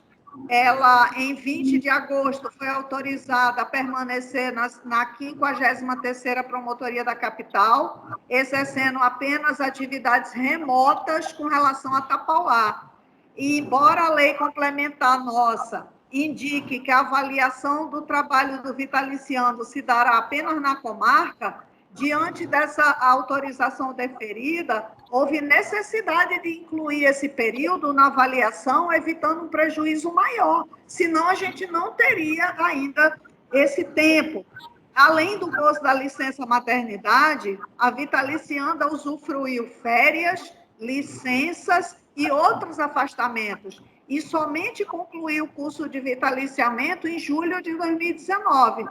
S2: ela, em 20 de agosto, foi autorizada a permanecer na 53ª Promotoria da Capital, exercendo apenas atividades remotas com relação a Tapauá. E, embora a lei complementar nossa indique que a avaliação do trabalho do vitaliciando se dará apenas na comarca, diante dessa autorização deferida, houve necessidade de incluir esse período na avaliação, evitando um prejuízo maior, senão a gente não teria ainda esse tempo. Além do gozo da licença maternidade, a vitalicianda usufruiu férias, licenças e outros afastamentos, e somente concluiu o curso de vitaliciamento em julho de 2019.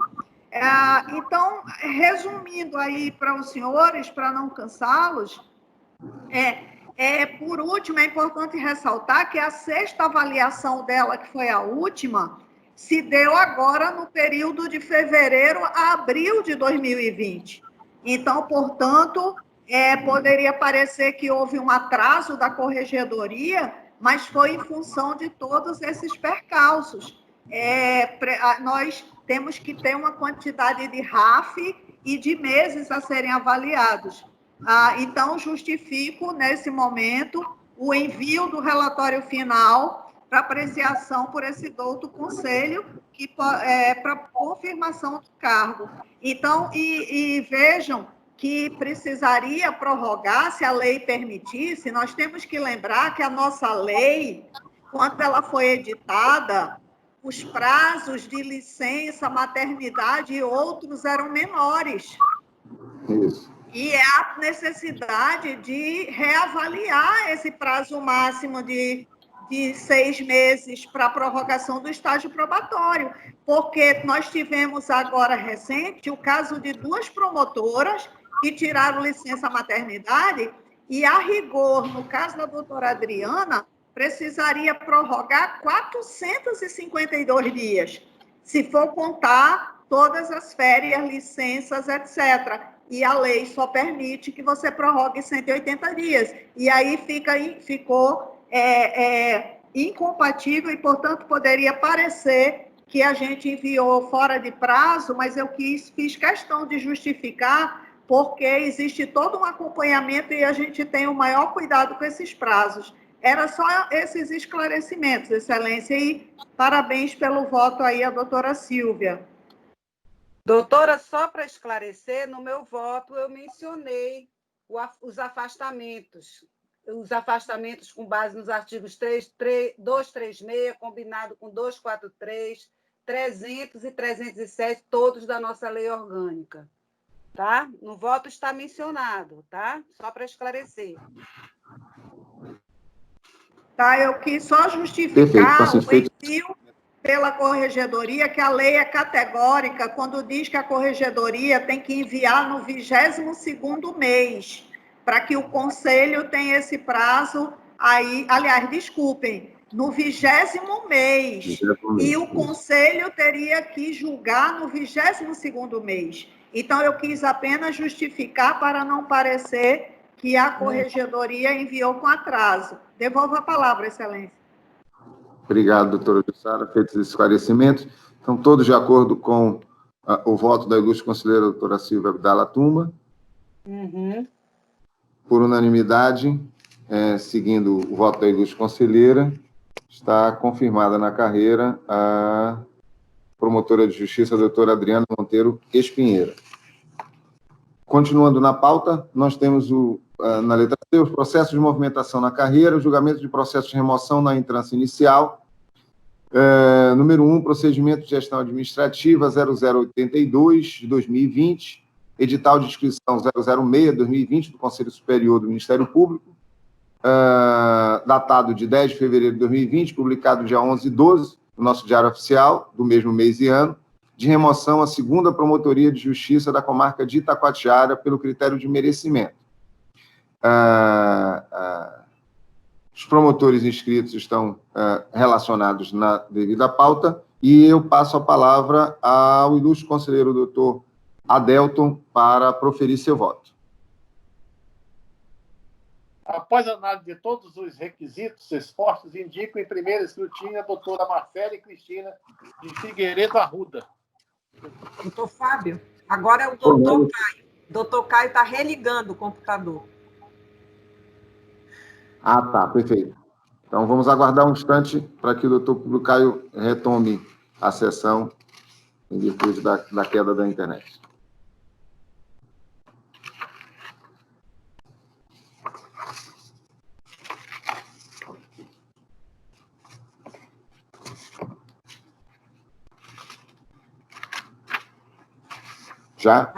S2: Então, resumindo aí para os senhores, para não cansá-los, por último, é importante ressaltar que a 6ª avaliação dela, que foi a última, se deu agora no período de fevereiro a abril de 2020. Então, portanto, poderia parecer que houve um atraso da corregedoria, mas foi em função de todos esses percalços. Nós temos que ter uma quantidade de RAF e de meses a serem avaliados. Então, justifico, nesse momento, o envio do relatório final para apreciação por esse douto conselho, para confirmação do cargo. Então, vejam que precisaria prorrogar, se a lei permitisse. Nós temos que lembrar que a nossa lei, quando ela foi editada, os prazos de licença, maternidade e outros eram menores.
S1: Isso.
S2: E há necessidade de reavaliar esse prazo máximo de 6 meses para a prorrogação do estágio probatório, porque nós tivemos agora recente o caso de 2 promotoras que tiraram licença maternidade e, a rigor, no caso da doutora Adriana, precisaria prorrogar 452 dias, se for contar todas as férias, licenças, etc. E a lei só permite que você prorrogue 180 dias. E aí ficou incompatível e, portanto, poderia parecer que a gente enviou fora de prazo, mas eu fiz questão de justificar, porque existe todo um acompanhamento e a gente tem o maior cuidado com esses prazos. Era só esses esclarecimentos, Excelência, e parabéns pelo voto aí à doutora Silvia.
S5: Doutora, só para esclarecer, no meu voto eu mencionei os afastamentos com base nos artigos 236, combinado com 243, 300 e 307, todos da nossa lei orgânica. Tá? No voto está mencionado, tá? Só para esclarecer.
S2: Tá, eu quis só justificar o envio pela corregedoria, que a lei é categórica quando diz que a corregedoria tem que enviar no 22º mês, para que o conselho tenha esse prazo aí, aliás, desculpem, no 20º mês, e o conselho teria que julgar no 22º mês. Então, eu quis apenas justificar para não parecer que a corregedoria enviou com atraso. Devolvo a palavra, Excelência.
S1: Obrigado, doutora Jussara, feitos esses esclarecimentos. Estão todos de acordo com o voto da ilustre conselheira doutora Silvia Abdala Tuma.
S5: Uhum.
S1: Por unanimidade, seguindo o voto da ilustre conselheira, está confirmada na carreira a promotora de justiça, a doutora Adriana Monteiro Espinheira. Continuando na pauta, nós temos na letra C, os processos de movimentação na carreira, o julgamento de processos de remoção na entrância inicial. Número 1, procedimento de gestão administrativa 0082 de 2020, edital de inscrição 006 de 2020 do Conselho Superior do Ministério Público, datado de 10 de fevereiro de 2020, publicado dia 11/12, no nosso Diário Oficial, do mesmo mês e ano, de remoção à 2ª Promotoria de Justiça da comarca de Itacoatiara pelo critério de merecimento. Os promotores inscritos estão relacionados na devida pauta e eu passo a palavra ao ilustre conselheiro doutor Adelton para proferir seu voto.
S6: Após a análise de todos os requisitos expostos, indico em primeiro escrutínio a doutora Marcele Cristina de Figueiredo Arruda.
S3: Doutor Fábio, agora é o doutor Caio. Doutor Caio está religando o computador.
S1: Ah, tá, perfeito. Então, vamos aguardar um instante para que o doutor Caio retome a sessão em virtude da queda da internet. Já?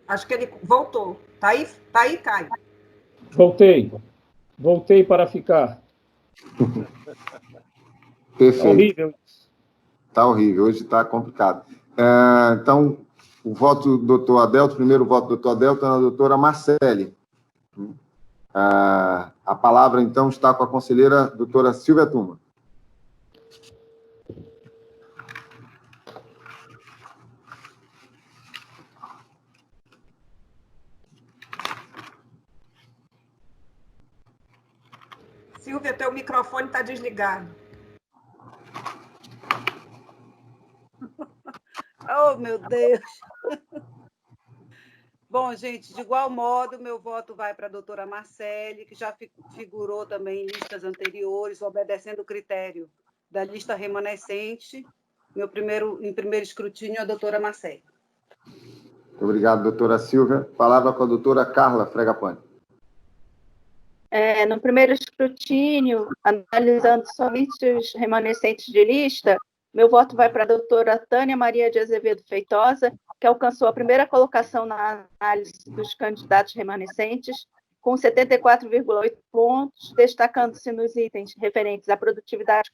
S3: Acho que ele voltou. Tá aí, Caio?
S7: Voltei para ficar.
S1: Perfeito.
S7: Tá horrível.
S1: Está horrível, hoje está complicado. Então, o voto do doutor Adelton, primeiro voto do doutor Adelton, na doutora Marcele. A palavra, então, está com a conselheira doutora Silvia Tuma.
S3: Silvia, teu microfone está desligado.
S5: Oh, meu Deus! Bom, gente, de igual modo, meu voto vai para a doutora Marcele, que já figurou também em listas anteriores, obedecendo o critério da lista remanescente. Em primeiro escrutínio, a doutora Marcele.
S1: Muito obrigado, doutora Silvia. Palavra com a doutora Carla Fregapane.
S8: No primeiro escrutínio, analisando somente os remanescentes de lista, meu voto vai para a doutora Tânia Maria de Azevedo Feitosa, que alcançou a primeira colocação na análise dos candidatos remanescentes, com 74,8 pontos, destacando-se nos itens referentes à produtividade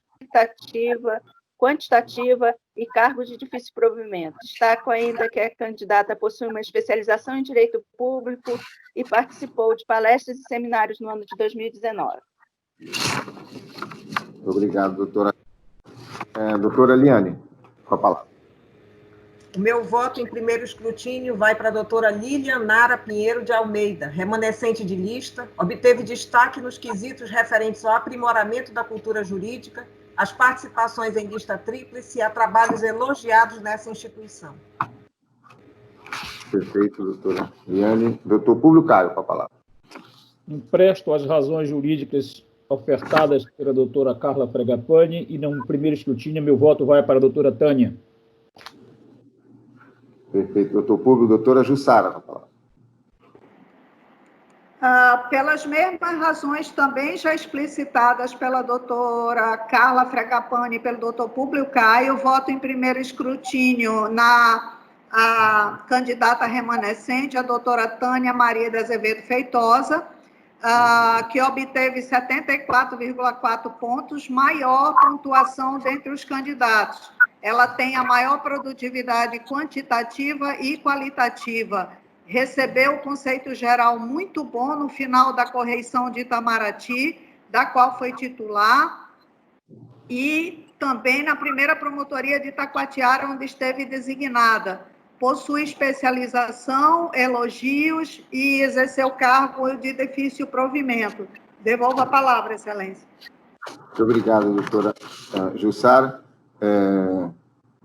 S8: quantitativa e cargos de difícil provimento. Destaco ainda que a candidata possui uma especialização em direito público e participou de palestras e seminários no ano de 2019.
S1: Obrigado, doutora. Doutora Eliane, com a palavra.
S3: O meu voto em primeiro escrutínio vai para a doutora Lilian Nara Pinheiro de Almeida, remanescente de lista, obteve destaque nos quesitos referentes ao aprimoramento da cultura jurídica, às participações em lista tríplice e a trabalhos elogiados nessa instituição.
S1: Perfeito, doutora Eliane. Doutor Públio Caio, com a palavra.
S7: Empresto as razões jurídicas ofertadas pela doutora Carla Fregapane e, no primeiro escrutínio, meu voto vai para a doutora Tânia.
S1: Perfeito, doutor Públio. Doutora Jussara, com a palavra.
S2: Pelas mesmas razões também já explicitadas pela doutora Carla Fregapane e pelo doutor Públio Caio, voto em primeiro escrutínio a candidata remanescente, a doutora Tânia Maria de Azevedo Feitosa, que obteve 74,4 pontos, maior pontuação dentre os candidatos. Ela tem a maior produtividade quantitativa e qualitativa. Recebeu o conceito geral muito bom no final da correição de Itamaraty, da qual foi titular, e também na primeira promotoria de Itacoatiara, onde esteve designada. Possui especialização, elogios e exerceu o cargo de difícil provimento. Devolvo a palavra, Excelência.
S1: Muito obrigado, doutora Jussara.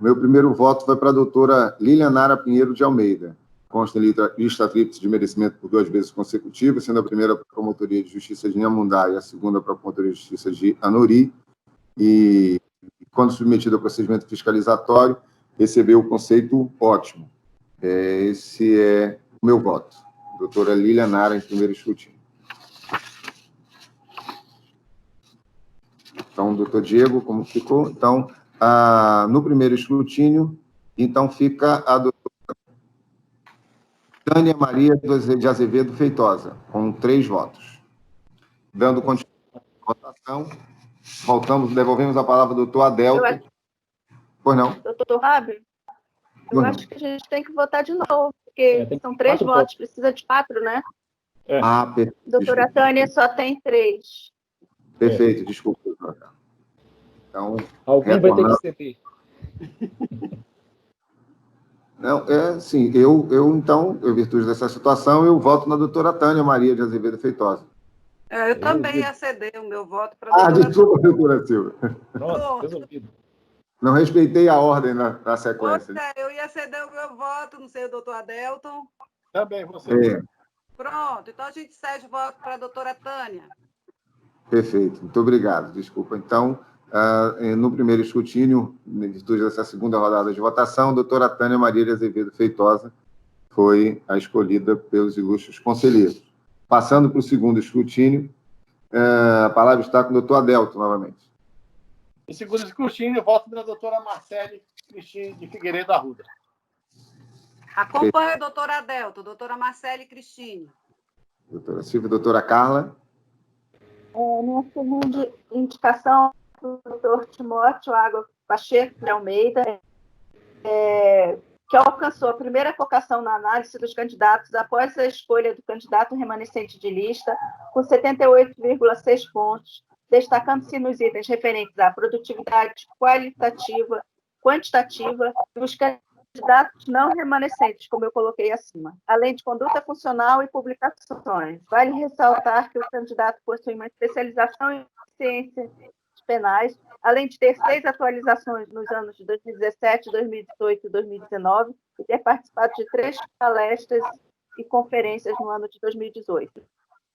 S1: Meu primeiro voto vai para a doutora Lilian Nara Pinheiro de Almeida. Consta em lista tríplice de merecimento por 2 vezes consecutivas, sendo a primeira para a Promotoria de Justiça de Inhamundá e a segunda para a Promotoria de Justiça de Anori. E, quando submetida ao procedimento fiscalizatório, recebeu o conceito ótimo. Esse é o meu voto. Doutora Lilian Nara, em primeiro escrutínio. Então, doutor Diego, como ficou? Então, no primeiro escrutínio, então fica a doutora Tânia Maria de Azevedo Feitosa, com 3 votos. Dando continuidade à votação, devolvemos a palavra ao doutor Adelto. Pois não?
S8: Doutor Fábio, eu acho que a gente tem que votar de novo, porque são 3 votos, precisa de 4, né?
S1: Perfeito.
S8: Doutora Tânia só tem 3.
S1: Perfeito, desculpa, doutora. Então,
S7: alguém vai ter que ceder.
S1: Não, sim, então, em virtude dessa situação, eu voto na doutora Tânia Maria de Azevedo Feitosa.
S5: Eu também ia ceder o meu voto para a doutora
S1: desculpa, doutora Silva.
S7: Pronto, resolvido.
S1: Não respeitei a ordem na sequência.
S5: Eu ia ceder o meu voto, não sei, o doutor Adelton.
S6: Também, você.
S5: Pronto, então a gente cede o voto para a doutora Tânia.
S1: Perfeito, muito obrigado. Desculpa. Então, no primeiro escrutínio, em virtude dessa segunda rodada de votação, a doutora Tânia Maria de Azevedo Feitosa foi a escolhida pelos ilustres conselheiros. Passando para o segundo escrutínio, a palavra está com o doutor Adelto, novamente.
S6: Em segundo escrutínio, eu voto pela doutora Marcele Cristine de Figueiredo Arruda.
S5: Acompanha a doutora Adelto, doutora Marcele Cristine.
S1: Doutora Silvia, doutora Carla.
S8: Minha segunda indicação do doutor Timóteo Água Pacheco de Almeida, que alcançou a primeira colocação na análise dos candidatos após a escolha do candidato remanescente de lista, com 78,6 pontos, destacando-se nos itens referentes à produtividade qualitativa, quantitativa e os candidatos não remanescentes, como eu coloquei acima, além de conduta funcional e publicações. Vale ressaltar que o candidato possui uma especialização em ciências penais, além de ter 6 atualizações nos anos de 2017, 2018 e 2019, e ter participado de 3 palestras e conferências no ano de 2018.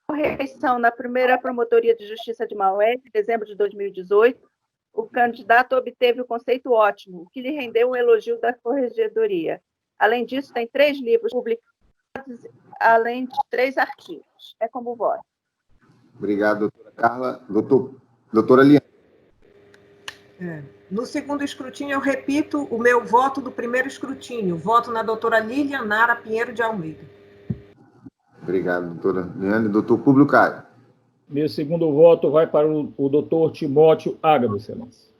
S8: Correição na primeira Promotoria de Justiça de Maué, em dezembro de 2018, o candidato obteve o conceito ótimo, que lhe rendeu um elogio da Corregedoria. Além disso, tem 3 livros publicados, além de 3 artigos. É como voto.
S1: Obrigado, doutora Carla. Doutora Liane.
S3: No segundo escrutínio, eu repito o meu voto do primeiro escrutínio. Voto na doutora Lilian Nara Pinheiro de Almeida.
S1: Obrigado, doutora Liane. Doutor Públio Caio.
S7: Meu segundo voto vai para o doutor Timóteo Ágaba, Excelência.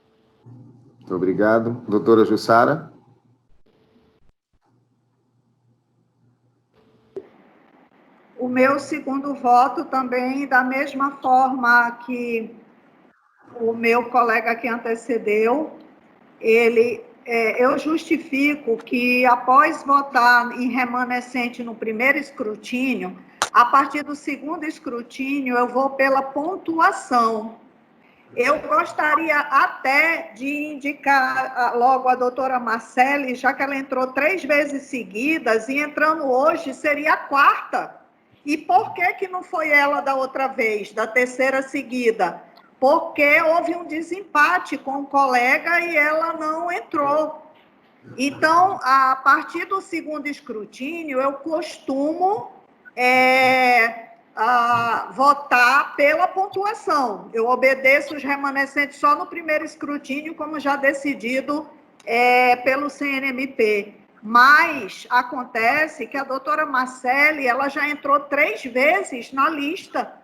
S1: Muito obrigado. Doutora Jussara.
S2: O meu segundo voto também, da mesma forma que o meu colega que antecedeu, eu justifico que, após votar em remanescente no primeiro escrutínio, a partir do segundo escrutínio, eu vou pela pontuação. Eu gostaria até de indicar logo a doutora Marcele, já que ela entrou 3 vezes seguidas, e entrando hoje seria a 4ª. E por que não foi ela da outra vez, da 3ª seguida? Porque houve um desempate com o colega e ela não entrou. Então, a partir do segundo escrutínio, eu costumo votar pela pontuação. Eu obedeço os remanescentes só no primeiro escrutínio, como já decidido pelo CNMP. Mas acontece que a doutora Marcele, ela já entrou 3 vezes na lista.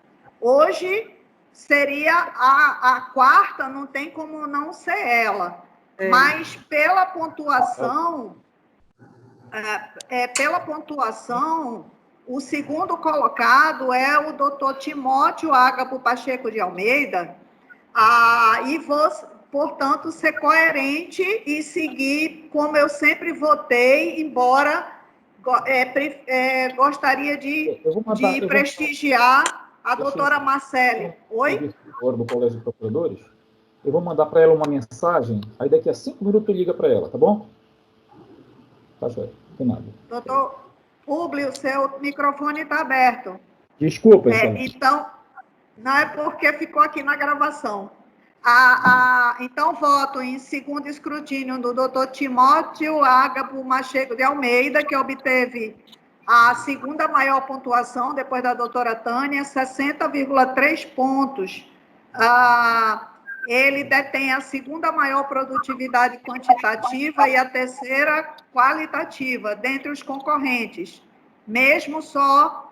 S2: Hoje seria a 4ª, não tem como não ser ela. Mas pela pontuação, o segundo colocado é o doutor Timóteo Ágapo Pacheco de Almeida, e vou, portanto, ser coerente e seguir como eu sempre votei, embora gostaria de prestigiar a doutora Marcele. Oi?
S7: Do Colégio de Procuradores. Eu vou mandar para ela uma mensagem, aí daqui a 5 minutos liga para ela, tá bom? Tá certo, não tem nada.
S2: Doutor Públio, seu microfone está aberto.
S7: Desculpa, excelente.
S2: Então, não é porque ficou aqui na gravação. Então, voto em segundo escrutínio do doutor Timóteo Ágapo Pacheco de Almeida, que obteve a segunda maior pontuação, depois da doutora Tânia, 60,3 pontos. Ele detém a segunda maior produtividade quantitativa e a 3ª qualitativa dentre os concorrentes, mesmo só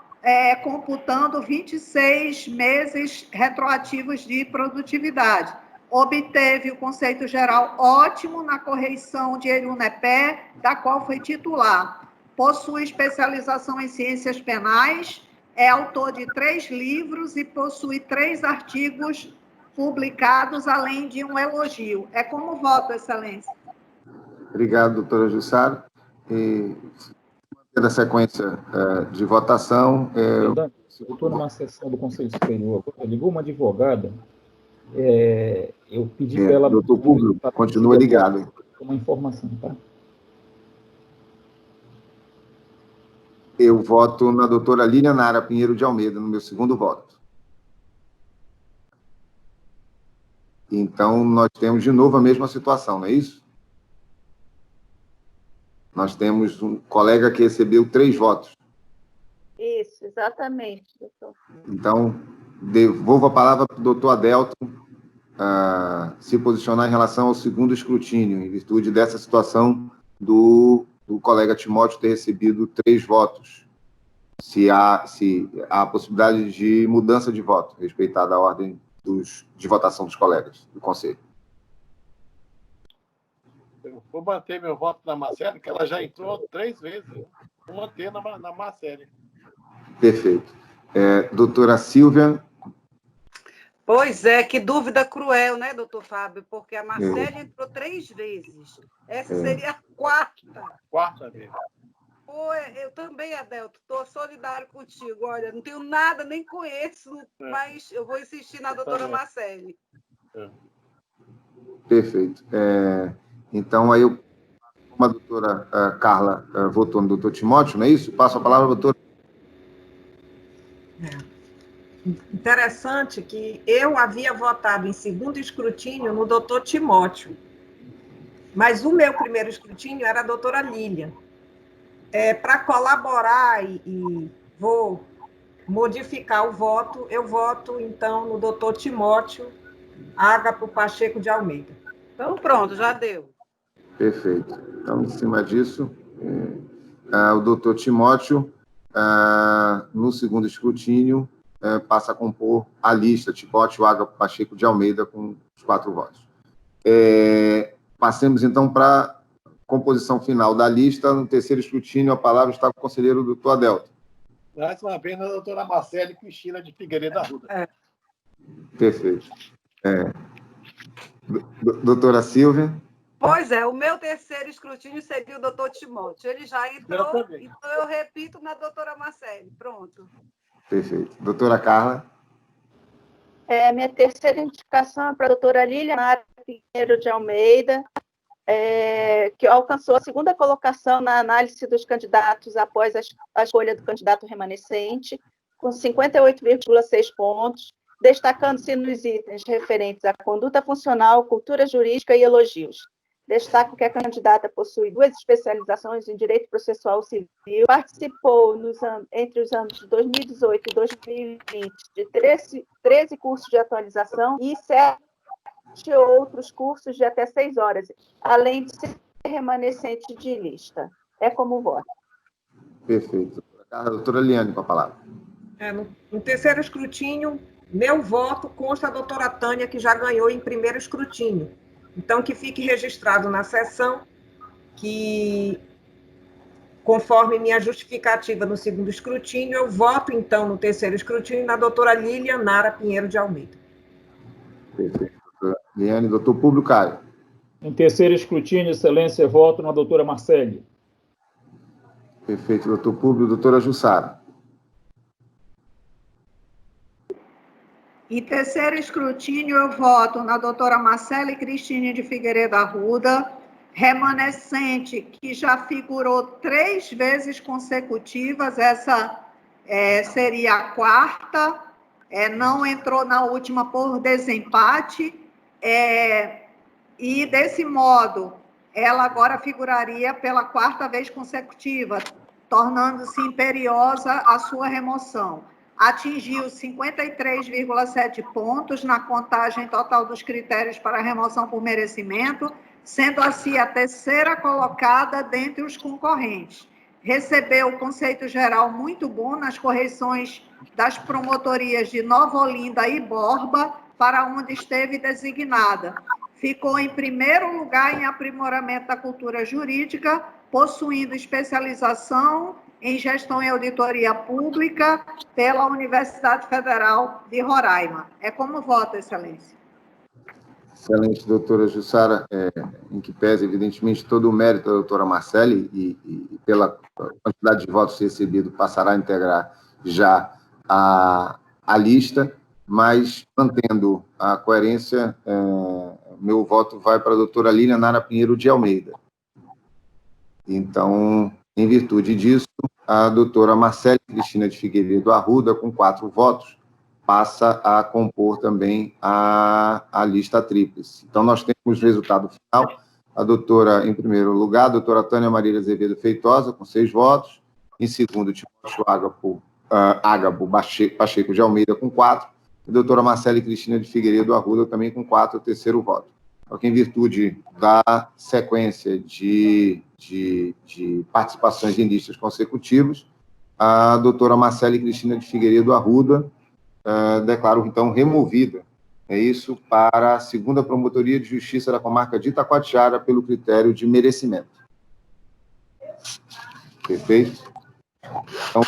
S2: computando 26 meses retroativos de produtividade. Obteve o conceito geral ótimo na correição de ERUNEPE, da qual foi titular. Possui especialização em ciências penais, é autor de 3 livros e possui 3 artigos publicados, além de um elogio. É como voto, Excelência.
S1: Obrigado, doutora Jussara. Na sequência de votação...
S7: Eu estou numa sessão do Conselho Superior, ligou uma advogada, eu pedi para ela...
S1: Doutor Públio, continua ligado.
S7: Uma informação, tá?
S1: Eu voto na doutora Lília Nara Pinheiro de Almeida, no meu segundo voto. Então, nós temos de novo a mesma situação, não é isso? Nós temos um colega que recebeu 3 votos.
S8: Isso, exatamente, doutor.
S1: Então, devolvo a palavra para o doutor Adelton se posicionar em relação ao segundo escrutínio, em virtude dessa situação do colega Timóteo ter recebido 3 votos. Se há a possibilidade de mudança de voto, respeitada a ordem de votação dos colegas do Conselho.
S6: Eu vou manter meu voto na Marcele, que ela já entrou 3 vezes. Vou manter na Marcele.
S1: Perfeito. Doutora Silvia.
S5: Pois é, que dúvida cruel, né, doutor Fábio? Porque a Marcele entrou 3 vezes. Essa seria a 4ª.
S6: 4ª vez.
S5: Eu também, Adelto, estou solidário contigo. Olha, não tenho nada, nem conheço, mas eu vou insistir na doutora Marcele.
S1: Perfeito. Então, aí, como a doutora Carla votou no doutor Timóteo, não é isso? Passo a palavra à doutora.
S3: Interessante que eu havia votado em segundo escrutínio no doutor Timóteo, mas o meu primeiro escrutínio era a doutora Lília. Para colaborar e vou modificar o voto, eu voto, então, no doutor Timóteo Ágapo Pacheco de Almeida.
S5: Então, pronto, já deu.
S1: Perfeito. Então, em cima disso, o doutor Timóteo, no segundo escrutínio, passa a compor a lista, Timóteo Ágapo Pacheco de Almeida, com os 4 votos. Passemos, então, para a composição final da lista. No terceiro escrutínio, a palavra está com o conselheiro doutor Adelton.
S6: Mais uma vez, a doutora Marcele Cristina de Figueiredo Arruda.
S1: Perfeito. Doutora Silvia?
S5: Pois é, o meu terceiro escrutínio seria o doutor Timóteo. Ele já entrou, então eu repito na doutora Marcele. Pronto.
S1: Perfeito. Doutora Carla?
S8: Minha terceira indicação é para a doutora Liliana Pinheiro de Almeida, que alcançou a segunda colocação na análise dos candidatos após a escolha do candidato remanescente, com 58,6 pontos, destacando-se nos itens referentes à conduta funcional, cultura jurídica e elogios. Destaco que a candidata possui 2 especializações em Direito Processual Civil, participou entre os anos de 2018 e 2020 de 13 cursos de atualização e 7 outros cursos de até 6 horas, além de ser remanescente de lista. É como voto.
S1: Perfeito. Doutora Liane, com a palavra.
S3: No terceiro escrutínio, meu voto consta a doutora Tânia, que já ganhou em primeiro escrutínio. Então, que fique registrado na sessão que, conforme minha justificativa no segundo escrutínio, eu voto, então, no terceiro escrutínio, na doutora Lilian Nara Pinheiro de Almeida.
S1: Perfeito. Doutora Liane, doutor Públio Caio.
S7: Em terceiro escrutínio, excelência, voto na doutora Marcele.
S1: Perfeito, doutor Públio. Doutora Jussara.
S2: Em terceiro escrutínio, eu voto na doutora Marcele Cristine de Figueiredo Arruda, remanescente, que já figurou 3 vezes consecutivas, essa seria a 4ª, não entrou na última por desempate, e desse modo, ela agora figuraria pela 4ª vez consecutiva, tornando-se imperiosa a sua remoção. Atingiu 53,7 pontos na contagem total dos critérios para remoção por merecimento, sendo assim a terceira colocada dentre os concorrentes. Recebeu o conceito geral muito bom nas correições das promotorias de Nova Olinda e Borba, para onde esteve designada. Ficou em primeiro lugar em aprimoramento da cultura jurídica, possuindo especialização em gestão e auditoria pública pela Universidade Federal de Roraima. É como voto, excelência.
S1: Excelente, doutora Jussara, em que pese, evidentemente, todo o mérito da doutora Marcele e pela quantidade de votos recebidos, passará a integrar já a lista, mas, mantendo a coerência, meu voto vai para a doutora Lilian Nara Pinheiro de Almeida. Então, em virtude disso, a doutora Marcele Cristina de Figueiredo Arruda, com 4 votos, passa a compor também a lista tríplice. Então, nós temos o resultado final. A doutora, em primeiro lugar, a doutora Tânia Maria Azevedo Feitosa, com 6 votos. Em segundo, Timóteo Ágabo Pacheco de Almeida, com 4. E a doutora Marcele Cristina de Figueiredo Arruda, também com 4, o terceiro voto. Só que, em virtude da sequência de participações em listas consecutivas, a doutora Marcele Cristina de Figueiredo Arruda declaro, então, removida, para a segunda Promotoria de Justiça da Comarca de Itacoatiara, pelo critério de merecimento. Perfeito? Então,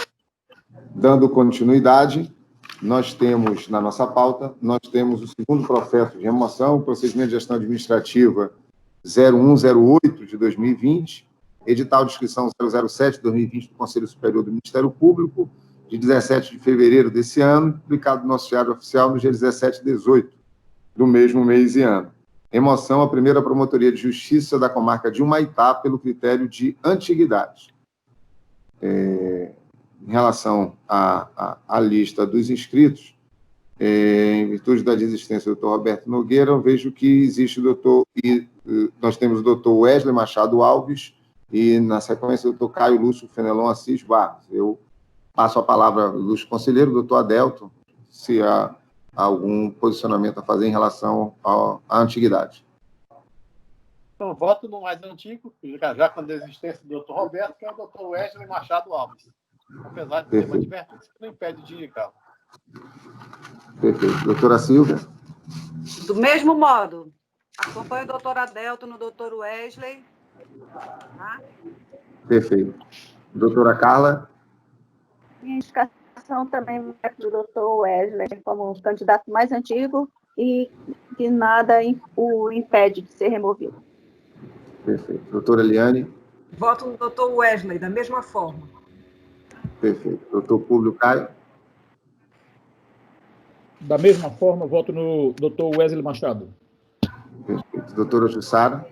S1: dando continuidade, nós temos, na nossa pauta, nós temos o segundo processo de remoção, o procedimento de gestão administrativa 0108 de 2020, edital de inscrição 007 de 2020 do Conselho Superior do Ministério Público, de 17 de fevereiro desse ano, publicado no nosso Diário Oficial no dia 17 e 18 do mesmo mês e ano. Remoção à primeira Promotoria de Justiça da Comarca de Humaitá pelo critério de antiguidade. Em relação à lista dos inscritos, em virtude da desistência do doutor Roberto Nogueira, eu vejo que existe nós temos o doutor Wesley Machado Alves e, na sequência, o doutor Caio Lúcio Fenelon Assis Barros. Eu passo a palavra ao ilustre conselheiro, doutor Adelton, se há algum posicionamento a fazer em relação à antiguidade.
S6: Então, voto no mais antigo, já com a desistência do doutor Roberto, que é o doutor Wesley Machado Alves. Apesar de ter uma advertência, que não impede de indicá-lo.
S1: Perfeito. Doutora Silvia?
S5: Do mesmo modo, acompanho o doutor Adelton no doutor Wesley. Tá?
S1: Perfeito. Doutora Carla?
S8: Minha indicação também vai para o doutor Wesley, como candidato mais antigo e que nada o impede de ser removido.
S1: Perfeito. Doutora Eliane?
S3: Voto no doutor Wesley, da mesma forma.
S1: Perfeito. Doutor Públio Caio?
S7: Da mesma forma, voto no doutor Wesley Machado.
S1: Perfeito. Doutora Jussara?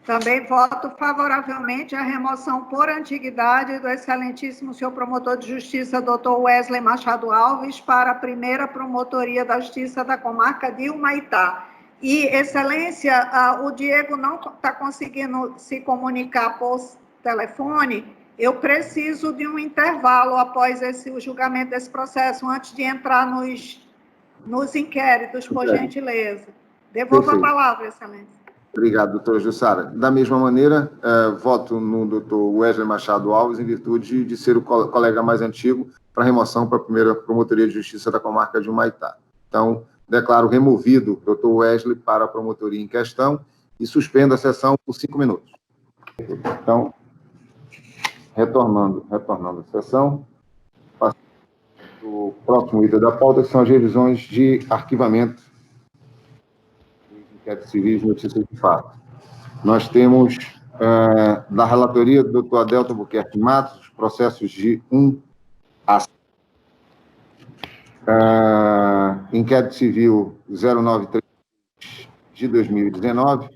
S2: Também voto favoravelmente à remoção por antiguidade do excelentíssimo senhor promotor de justiça, doutor Wesley Machado Alves, para a primeira promotoria da justiça da comarca de Humaitá. E, excelência, o Diego não está conseguindo se comunicar por telefone. Eu preciso de um intervalo após o julgamento desse processo, antes de entrar nos inquéritos, por gentileza. Devolvo a palavra, excelência.
S1: Obrigado, doutora Jussara. Da mesma maneira, voto no doutor Wesley Machado Alves, em virtude de ser o colega mais antigo, para remoção para a primeira Promotoria de Justiça da comarca de Humaitá. Então, declaro removido o doutor Wesley para a promotoria em questão e suspendo a sessão por 5 minutos. Então, retornando a sessão, o próximo item da pauta são as revisões de arquivamento dos inquéritos civis e notícias de fato. Nós temos, da relatoria do doutor Adelto Buquerque Matos, os processos de 1 a 5. Inquérito Civil 093 de 2019,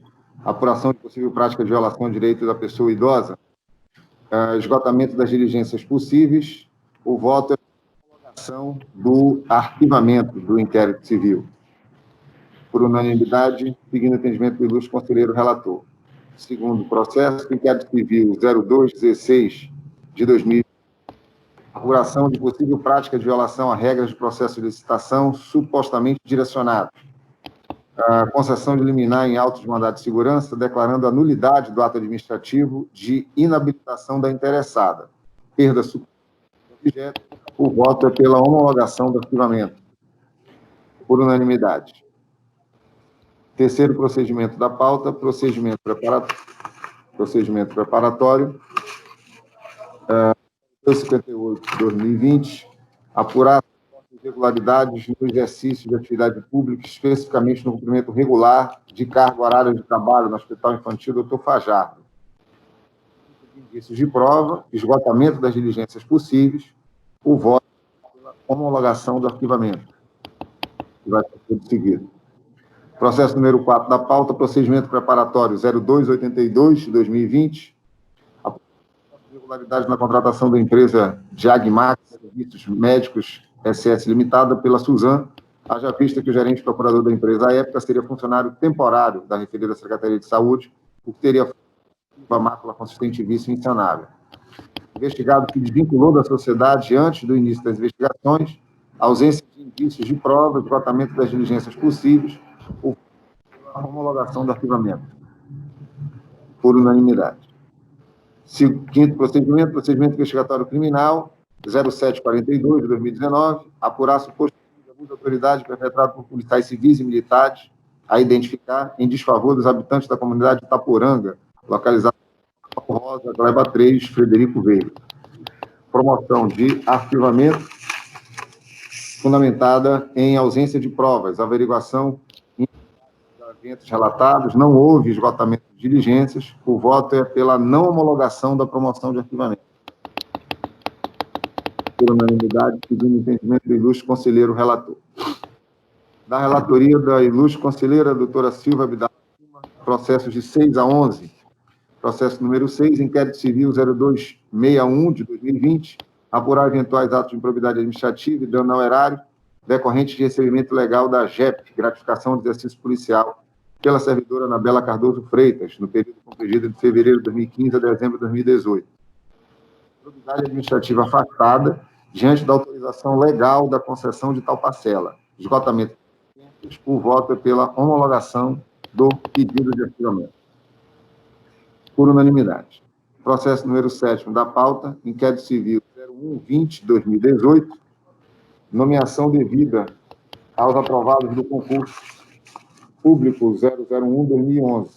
S1: apuração de possível prática de violação de direito da pessoa idosa, esgotamento das diligências possíveis, o voto é a prorrogação do arquivamento do inquérito civil. Por unanimidade, seguindo o entendimento do ilustre conselheiro relator. Segundo processo, inquérito civil 0216 de 2020, apuração de possível prática de violação a regras de processo de licitação supostamente direcionadas. A concessão de liminar em auto de mandado de segurança, declarando a nulidade do ato administrativo de inabilitação da interessada. Perda do objeto, o voto é pela homologação do arquivamento. Por unanimidade. Terceiro procedimento da pauta, procedimento preparatório. 58 de 2020, apurar irregularidades no exercício de atividade pública, especificamente no cumprimento regular de cargo horário de trabalho no Hospital Infantil Dr. Fajardo. Indícios de prova, esgotamento das diligências possíveis, o voto pela homologação do arquivamento, que vai ser seguido. Processo número 4 da pauta, procedimento preparatório 0282 de 2020, irregularidade na contratação da empresa Diagmax Serviços Médicos SS Limitada pela Suzan, haja vista que o gerente procurador da empresa à época seria funcionário temporário da referida Secretaria de Saúde, por que teria uma mácula consistente e vício insanável. Investigado que desvinculou da sociedade antes do início das investigações, ausência de indícios de prova, esgotamento das diligências possíveis, ou a homologação do arquivamento. Por unanimidade. Quinto procedimento, procedimento investigatório criminal, 0742 de 2019, apurar suposto abuso de autoridade perpetrado por policiais civis e militares, a identificar em desfavor dos habitantes da comunidade de Itaporanga, localizada em Rosa, Gleba 3, Frederico Veiga. Promoção de arquivamento fundamentada em ausência de provas, averiguação de eventos relatados, não houve esgotamento de diligências, o voto é pela não homologação da promoção de arquivamento. Por unanimidade, seguindo o entendimento do ilustre conselheiro relator. Da relatoria da ilustre conselheira, doutora Silva Abdala, processos de 6 a 11, processo número 6, inquérito civil 0261 de 2020, apurar eventuais atos de improbidade administrativa e dano ao erário, decorrente de recebimento legal da JEP, gratificação de exercício policial, pela servidora Anabela Cardoso Freitas, no período compreendido de fevereiro de 2015 a dezembro de 2018. Improbidade administrativa afastada, diante da autorização legal da concessão de tal parcela. Esgotamento. O voto é pela homologação do pedido de arquivamento. Por unanimidade. Processo número 7º da pauta, inquérito civil 0120 de 2018, nomeação devida aos aprovados do concurso público 001-2011.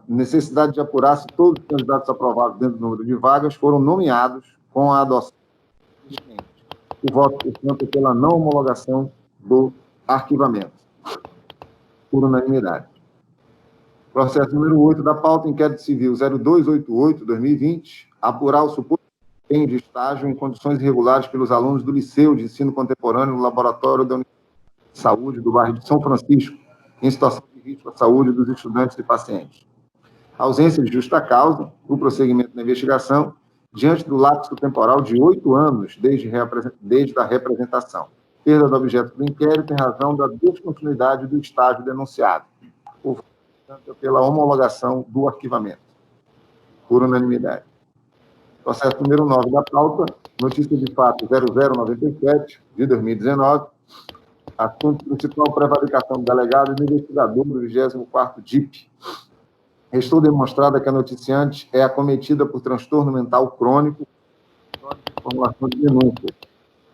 S1: Necessidade de apurar se todos os candidatos aprovados dentro do número de vagas foram nomeados com a adoção do O voto, portanto, é pela não homologação do arquivamento, por unanimidade. Processo número 8 da pauta, inquérito civil 0288-2020, apurar o suposto desempenho de estágio em condições irregulares pelos alunos do Liceu de Ensino Contemporâneo no Laboratório da Universidade de Saúde do bairro de São Francisco, em situação de risco à saúde dos estudantes e pacientes. Ausência de justa causa, o prosseguimento da investigação, diante do lapso temporal de 8 anos desde a representação. Perda do objeto do inquérito em razão da descontinuidade do estágio denunciado. Portanto, pela homologação do arquivamento, por unanimidade. Processo número 9 da pauta, notícia de fato 0097, de 2019, assunto principal, prevaricação do delegado e do investigador do 24º DIP. Restou demonstrada que a noticiante é acometida por transtorno mental crônico, formulação de denúncia,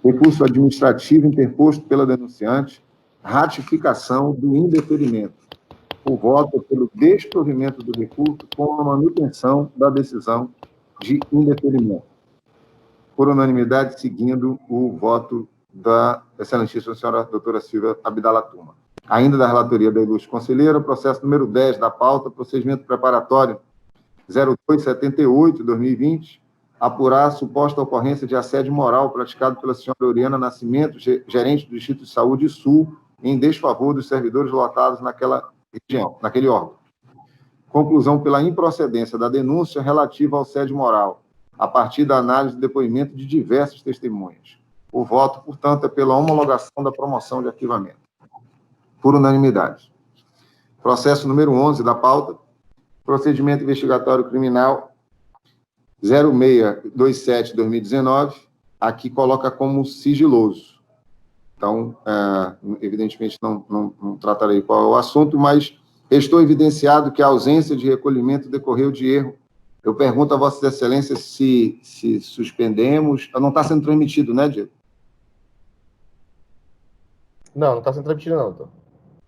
S1: recurso administrativo interposto pela denunciante, ratificação do indeferimento. O voto é pelo desprovimento do recurso com a manutenção da decisão de indeferimento. Por unanimidade, seguindo o voto da excelentíssima senhora doutora Silvia Abdala Tuma. Ainda da relatoria da ilustre conselheira, processo número 10 da pauta, procedimento preparatório 0278-2020, apurar a suposta ocorrência de assédio moral praticado pela senhora Oriana Nascimento, gerente do Distrito de Saúde Sul, em desfavor dos servidores lotados naquela região, naquele órgão. Conclusão pela improcedência da denúncia relativa ao assédio moral, a partir da análise do depoimento de diversas testemunhas. O voto, portanto, é pela homologação da promoção de arquivamento. Por unanimidade. Processo número 11 da pauta, procedimento investigatório criminal 0627-2019, aqui coloca como sigiloso. Então, evidentemente, não tratarei qual é o assunto, mas estou evidenciado que a ausência de recolhimento decorreu de erro. Eu pergunto a Vossas Excelências se suspendemos. Não está sendo transmitido, né, Diego?
S4: Não está sendo transmitido, não, doutor.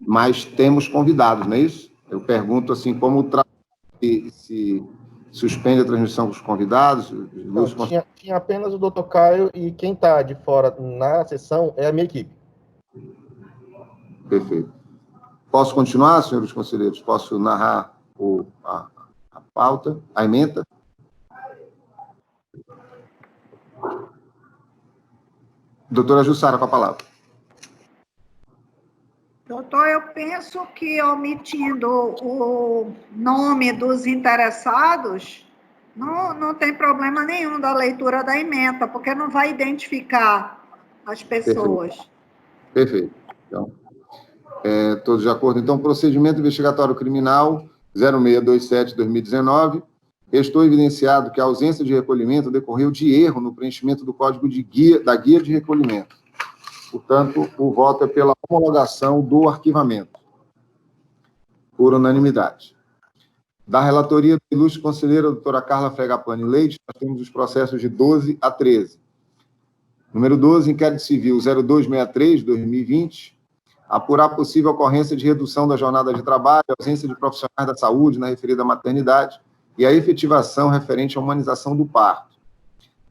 S1: Mas temos convidados, não é isso? Eu pergunto assim, como se suspende a transmissão com os convidados?
S4: Não, tinha apenas o doutor Caio e quem está de fora na sessão é a minha equipe.
S1: Perfeito. Posso continuar, senhores conselheiros? Posso narrar a pauta, a ementa? Doutora Jussara, com a palavra.
S2: Doutor, eu penso que omitindo o nome dos interessados, não tem problema nenhum da leitura da ementa, porque não vai identificar as pessoas.
S1: Perfeito. Então, todos de acordo? Então, procedimento investigatório criminal 0627-2019, estou evidenciado que a ausência de recolhimento decorreu de erro no preenchimento do código da guia de recolhimento. Portanto, o voto é pela homologação do arquivamento, por unanimidade. Da relatoria da ilustre conselheira doutora Carla Fregapane Leite, nós temos os processos de 12 a 13. Número 12, inquérito civil 0263-2020, apurar possível ocorrência de redução da jornada de trabalho, ausência de profissionais da saúde na referida maternidade e a efetivação referente à humanização do parto.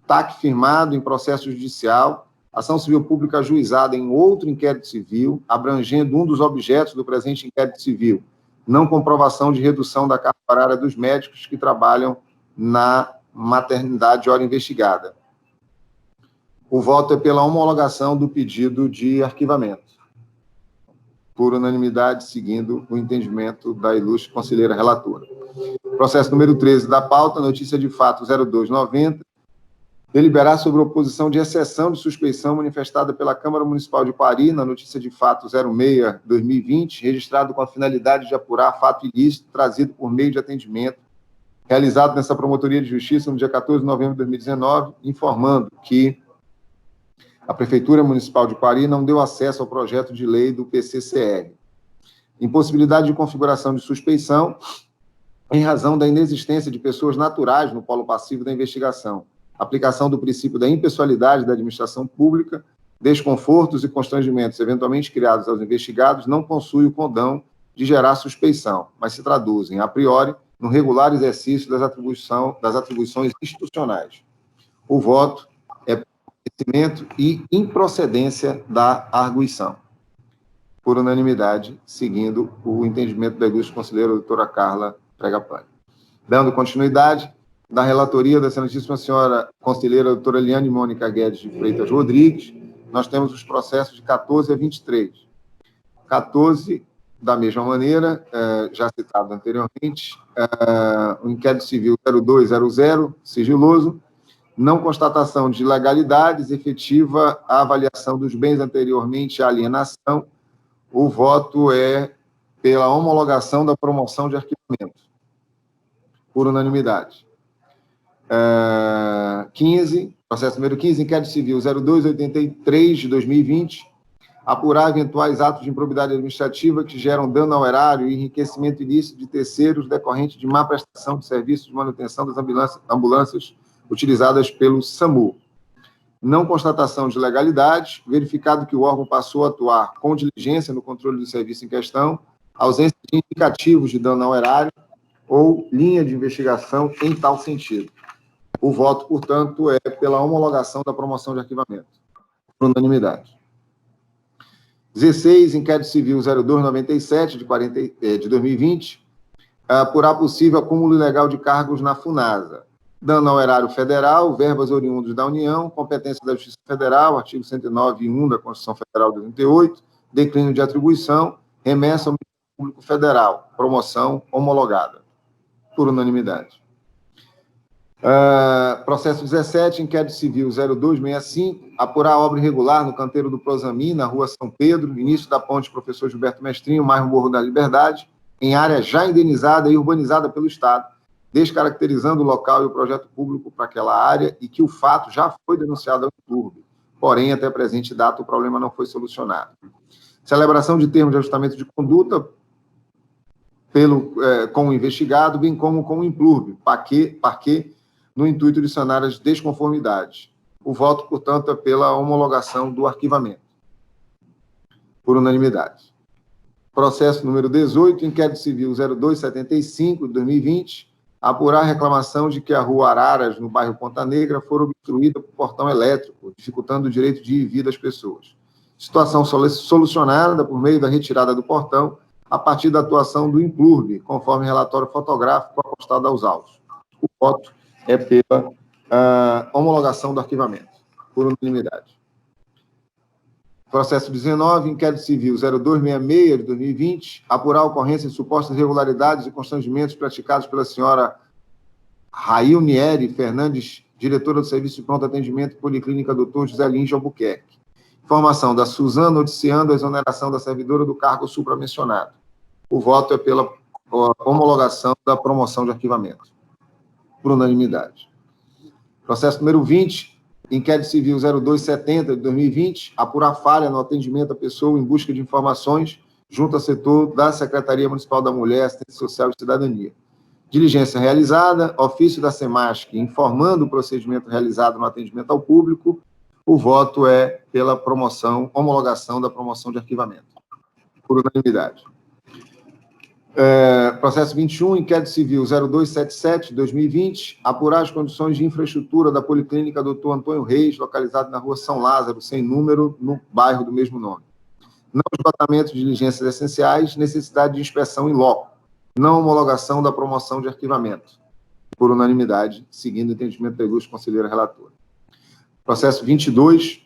S1: TAC firmado em processo judicial, ação civil pública ajuizada em outro inquérito civil, abrangendo um dos objetos do presente inquérito civil, não comprovação de redução da carga horária dos médicos que trabalham na maternidade hora investigada. O voto é pela homologação do pedido de arquivamento, por unanimidade, seguindo o entendimento da ilustre conselheira relatora. Processo número 13 da pauta, notícia de fato 0290, deliberar sobre oposição de exceção de suspeição manifestada pela Câmara Municipal de Quari, na notícia de fato 06-2020, registrado com a finalidade de apurar fato ilícito trazido por meio de atendimento, realizado nessa Promotoria de Justiça no dia 14 de novembro de 2019, informando que a Prefeitura Municipal de Quari não deu acesso ao projeto de lei do PCCR. Impossibilidade de configuração de suspeição em razão da inexistência de pessoas naturais no polo passivo da investigação. Aplicação do princípio da impessoalidade da administração pública, desconfortos e constrangimentos eventualmente criados aos investigados não possuem o condão de gerar suspeição, mas se traduzem, a priori, no regular exercício das atribuições institucionais. O voto é desmerecimento e improcedência da arguição. Por unanimidade, seguindo o entendimento da ilustre conselheira doutora Carla Pregapane. Dando continuidade, da relatoria da excelentíssima senhora conselheira doutora Eliane Mônica Guedes de Freitas Rodrigues, nós temos os processos de 14 a 23. 14, da mesma maneira, já citado anteriormente, o inquérito civil 0200, sigiloso, não constatação de ilegalidades, efetiva a avaliação dos bens anteriormente à alienação. O voto é pela homologação da promoção de arquivamento, por unanimidade. 15, processo número 15, inquérito civil 0283 de 2020, apurar eventuais atos de improbidade administrativa que geram dano ao erário e enriquecimento ilícito de terceiros decorrente de má prestação de serviços de manutenção das ambulâncias utilizadas pelo SAMU. Não constatação de ilegalidade, verificado que o órgão passou a atuar com diligência no controle do serviço em questão, ausência de indicativos de dano ao erário ou linha de investigação em tal sentido. O voto, portanto, é pela homologação da promoção de arquivamento, por unanimidade. 16, inquérito civil 0297 de 2020, apurar possível acúmulo ilegal de cargos na FUNASA. Dano ao erário federal, verbas oriundas da União, competência da Justiça Federal, artigo 109.1 da Constituição Federal de 88, declínio de atribuição, remessa ao Ministério Público Federal, promoção homologada, por unanimidade. Processo 17, inquérito civil 0265, apurar obra irregular no canteiro do Prosami, na rua São Pedro, início da ponte Professor Gilberto Mestrinho, bairro Morro da Liberdade, em área já indenizada e urbanizada pelo Estado, descaracterizando o local e o projeto público para aquela área e que o fato já foi denunciado ao INPURB. Porém, até a presente data, o problema não foi solucionado. Celebração de termo de ajustamento de conduta com o investigado, bem como com o INPURB, parquê, no intuito de sanar as desconformidades. O voto, portanto, é pela homologação do arquivamento, por unanimidade. Processo número 18, inquérito civil 0275, de 2020, apurar a reclamação de que a rua Araras, no bairro Ponta Negra, for obstruída por portão elétrico, dificultando o direito de ir e vir das pessoas. Situação solucionada por meio da retirada do portão, a partir da atuação do INPLURB, conforme relatório fotográfico apostado aos autos. O voto é pela homologação do arquivamento, por unanimidade. Processo 19, inquérito civil 0266 de 2020, apurar a ocorrência de supostas irregularidades e constrangimentos praticados pela senhora Railnieri Fernandes, diretora do Serviço de Pronto Atendimento Policlínica Dr. José Lins de Albuquerque. Informação da Suzana noticiando a exoneração da servidora do cargo supramencionado. O voto é pela homologação da promoção de arquivamento, por unanimidade. Processo número 20, inquérito civil 0270 de 2020, apurar falha no atendimento à pessoa em busca de informações junto ao setor da Secretaria Municipal da Mulher, Assistência Social e Cidadania. Diligência realizada, ofício da SEMASC informando o procedimento realizado no atendimento ao público. O voto é pela homologação da promoção de arquivamento, por unanimidade. Processo 21, inquérito civil 0277 de 2020, apurar as condições de infraestrutura da Policlínica Dr. Antônio Reis, localizada na rua São Lázaro, sem número, no bairro do mesmo nome. Não esgotamento de diligências essenciais, necessidade de inspeção em loco. Não homologação da promoção de arquivamento, por unanimidade, seguindo o entendimento da ilustre conselheira relatora. Processo 22,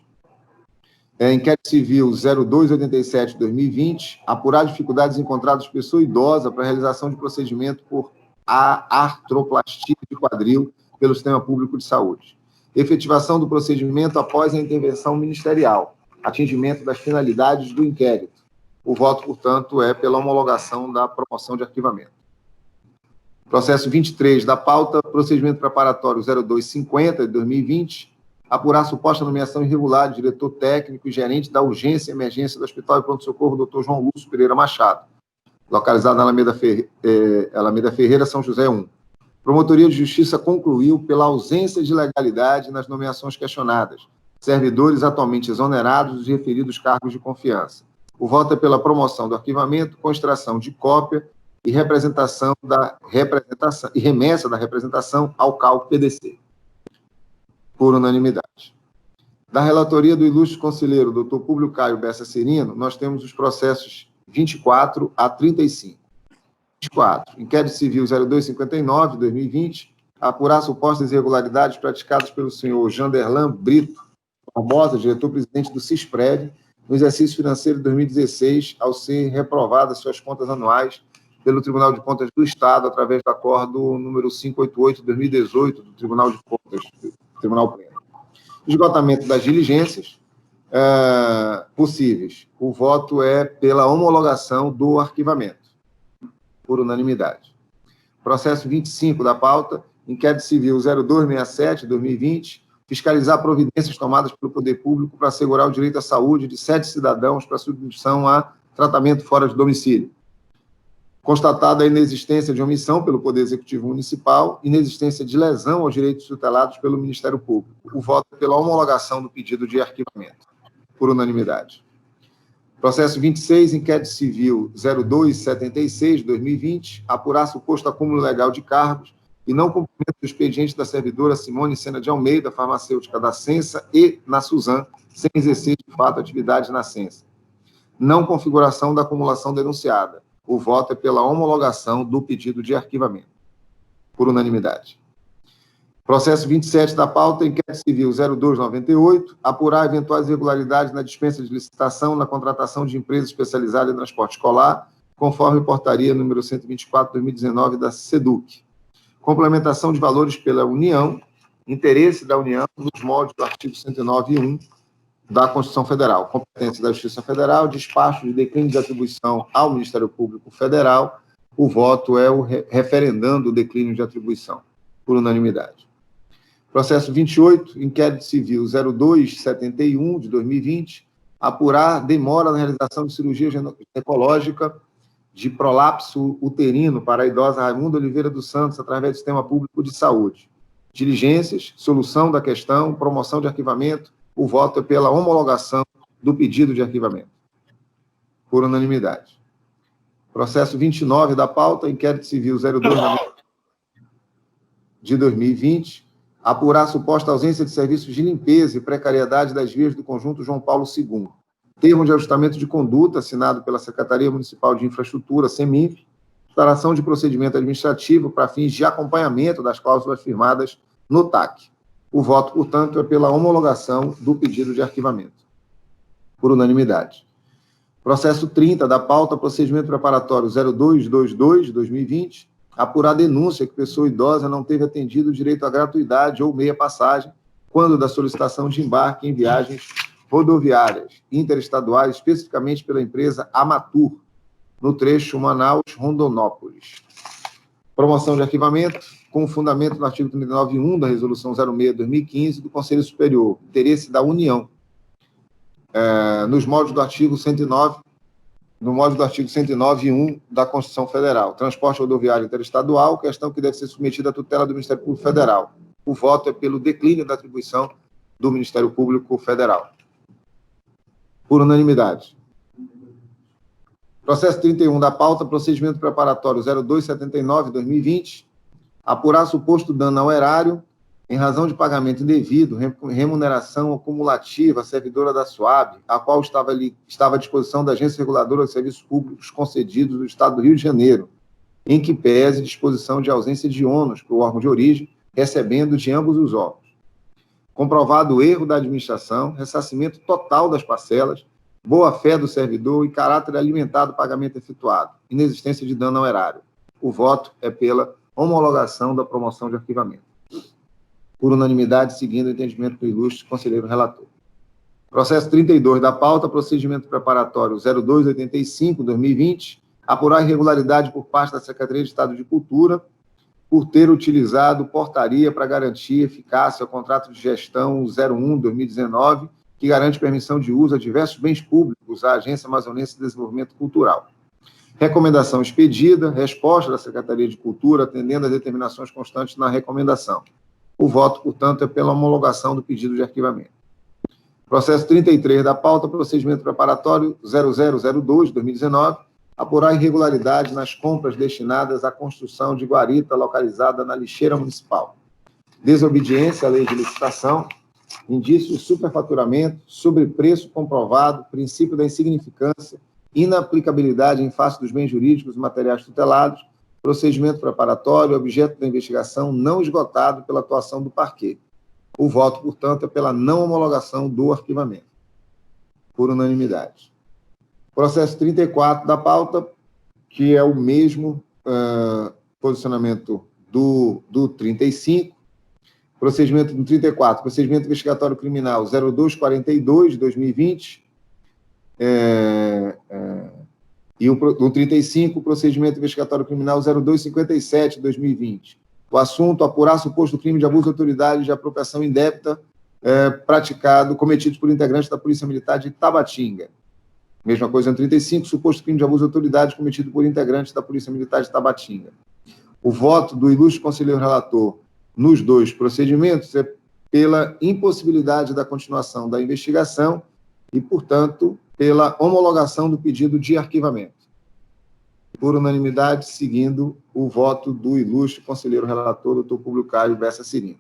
S1: inquérito civil 0287 de 2020, apurar dificuldades encontradas por pessoa idosa para a realização de procedimento por artroplastia de quadril pelo Sistema Público de Saúde. Efetivação do procedimento após a intervenção ministerial. Atingimento das finalidades do inquérito. O voto, portanto, é pela homologação da promoção de arquivamento. Processo 23 da pauta, procedimento preparatório 0250 de 2020, apurar suposta nomeação irregular de diretor técnico e gerente da urgência e emergência do Hospital e Pronto-Socorro Dr. João Lúcio Pereira Machado, localizado na Alameda Ferreira, São José 1. Promotoria de Justiça concluiu pela ausência de legalidade nas nomeações questionadas, servidores atualmente exonerados dos referidos cargos de confiança. O voto é pela promoção do arquivamento, com extração de cópia e remessa da representação ao CAL PDC, por unanimidade. Da relatoria do ilustre conselheiro, doutor Públio Caio Bessa Serino, nós temos os processos 24 a 35. 24. Inquérito Civil 0259, 2020, apurar supostas irregularidades praticadas pelo senhor Janderlan Brito Formosa, diretor-presidente do CISPRED, no exercício financeiro de 2016, ao ser reprovadas suas contas anuais pelo Tribunal de Contas do Estado, através do acordo número 588, 2018, do Tribunal de Contas, Tribunal Pleno. Esgotamento das diligências possíveis. O voto é pela homologação do arquivamento, por unanimidade. Processo 25 da pauta, inquérito civil 0267, 2020, fiscalizar providências tomadas pelo poder público para assegurar o direito à saúde de 7 cidadãos para submissão a tratamento fora de domicílio. Constatada a inexistência de omissão pelo Poder Executivo Municipal, inexistência de lesão aos direitos tutelados pelo Ministério Público. O voto é pela homologação do pedido de arquivamento, por unanimidade. Processo 26, inquérito civil 0276, 2020, apurar suposto acúmulo legal de cargos e não cumprimento do expediente da servidora Simone Sena de Almeida, farmacêutica da Sensa e na Suzan, sem exercer de fato atividade na Sensa. Não configuração da acumulação denunciada. O voto é pela homologação do pedido de arquivamento, por unanimidade. Processo 27 da pauta, inquérito civil 0298, apurar eventuais irregularidades na dispensa de licitação na contratação de empresa especializada em transporte escolar, conforme portaria número 124/2019 da SEDUC. Complementação de valores pela União, interesse da União nos moldes do artigo 109.1 da Constituição Federal, competência da Justiça Federal, despacho de declínio de atribuição ao Ministério Público Federal. O voto é o referendando o declínio de atribuição, por unanimidade. Processo 28, inquérito civil 0271, de 2020, apurar demora na realização de cirurgia ginecológica de prolapso uterino para a idosa Raimunda Oliveira dos Santos, através do Sistema Público de Saúde. Diligências, solução da questão, promoção de arquivamento. O voto é pela homologação do pedido de arquivamento, por unanimidade. Processo 29 da pauta, inquérito civil 02 de 2020, apurar suposta ausência de serviços de limpeza e precariedade das vias do conjunto João Paulo II. Termo de ajustamento de conduta assinado pela Secretaria Municipal de Infraestrutura, SEMINF, instalação de procedimento administrativo para fins de acompanhamento das cláusulas firmadas no TAC. O voto, portanto, é pela homologação do pedido de arquivamento, por unanimidade. Processo 30 da pauta, procedimento preparatório 0222, 2020, apurar denúncia que pessoa idosa não teve atendido o direito à gratuidade ou meia passagem quando da solicitação de embarque em viagens rodoviárias interestaduais, especificamente pela empresa Amatur, no trecho Manaus-Rondonópolis. Promoção de arquivamento, com fundamento no artigo 39.1 da Resolução 06/2015 do Conselho Superior, interesse da União, nos moldes do artigo 109, no molde do artigo 109.1 da Constituição Federal. Transporte rodoviário interestadual, questão que deve ser submetida à tutela do Ministério Público Federal. O voto é pelo declínio da atribuição do Ministério Público Federal, por unanimidade. Processo 31 da pauta, procedimento preparatório 0279, 2020, apurar suposto dano ao erário em razão de pagamento indevido, remuneração acumulativa à servidora da SUAB, a qual estava à disposição da Agência Reguladora de Serviços Públicos concedidos do Estado do Rio de Janeiro, em que pese disposição de ausência de ônus para o órgão de origem, recebendo de ambos os órgãos. Comprovado o erro da administração, ressarcimento total das parcelas, boa-fé do servidor e caráter alimentar do pagamento efetuado, inexistência de dano ao erário. O voto é pela homologação da promoção de arquivamento, por unanimidade, seguindo o entendimento do ilustre conselheiro relator. Processo 32 da pauta, procedimento preparatório 0285, 2020, apurar irregularidade por parte da Secretaria de Estado de Cultura, por ter utilizado portaria para garantir eficácia ao contrato de gestão 01/2019, que garante permissão de uso a diversos bens públicos à Agência Amazonense de Desenvolvimento Cultural. Recomendação expedida, resposta da Secretaria de Cultura, atendendo às determinações constantes na recomendação. O voto, portanto, é pela homologação do pedido de arquivamento. Processo 33 da pauta, procedimento preparatório 0002, 2019, apurar irregularidade nas compras destinadas à construção de guarita localizada na lixeira municipal. Desobediência à lei de licitação, indício de superfaturamento, sobrepreço comprovado, princípio da insignificância, inaplicabilidade em face dos bens jurídicos e materiais tutelados, procedimento preparatório, objeto da investigação não esgotado pela atuação do parquet. O voto, portanto, é pela não homologação do arquivamento, por unanimidade. Processo 34 da pauta, que é o mesmo posicionamento do 35, procedimento do 34, procedimento investigatório criminal 0242 de 2020, e o 35, procedimento investigatório criminal 0257 de 2020. O assunto, apurar suposto crime de abuso de autoridade de apropriação indébita cometidos por integrantes da Polícia Militar de Tabatinga. Mesma coisa no 35, suposto crime de abuso de autoridade cometido por integrantes da Polícia Militar de Tabatinga. O voto do ilustre conselheiro relator nos dois procedimentos é pela impossibilidade da continuação da investigação e, portanto, pela homologação do pedido de arquivamento. Por unanimidade, seguindo o voto do ilustre conselheiro relator, doutor Públio Caio Bessa Cirino.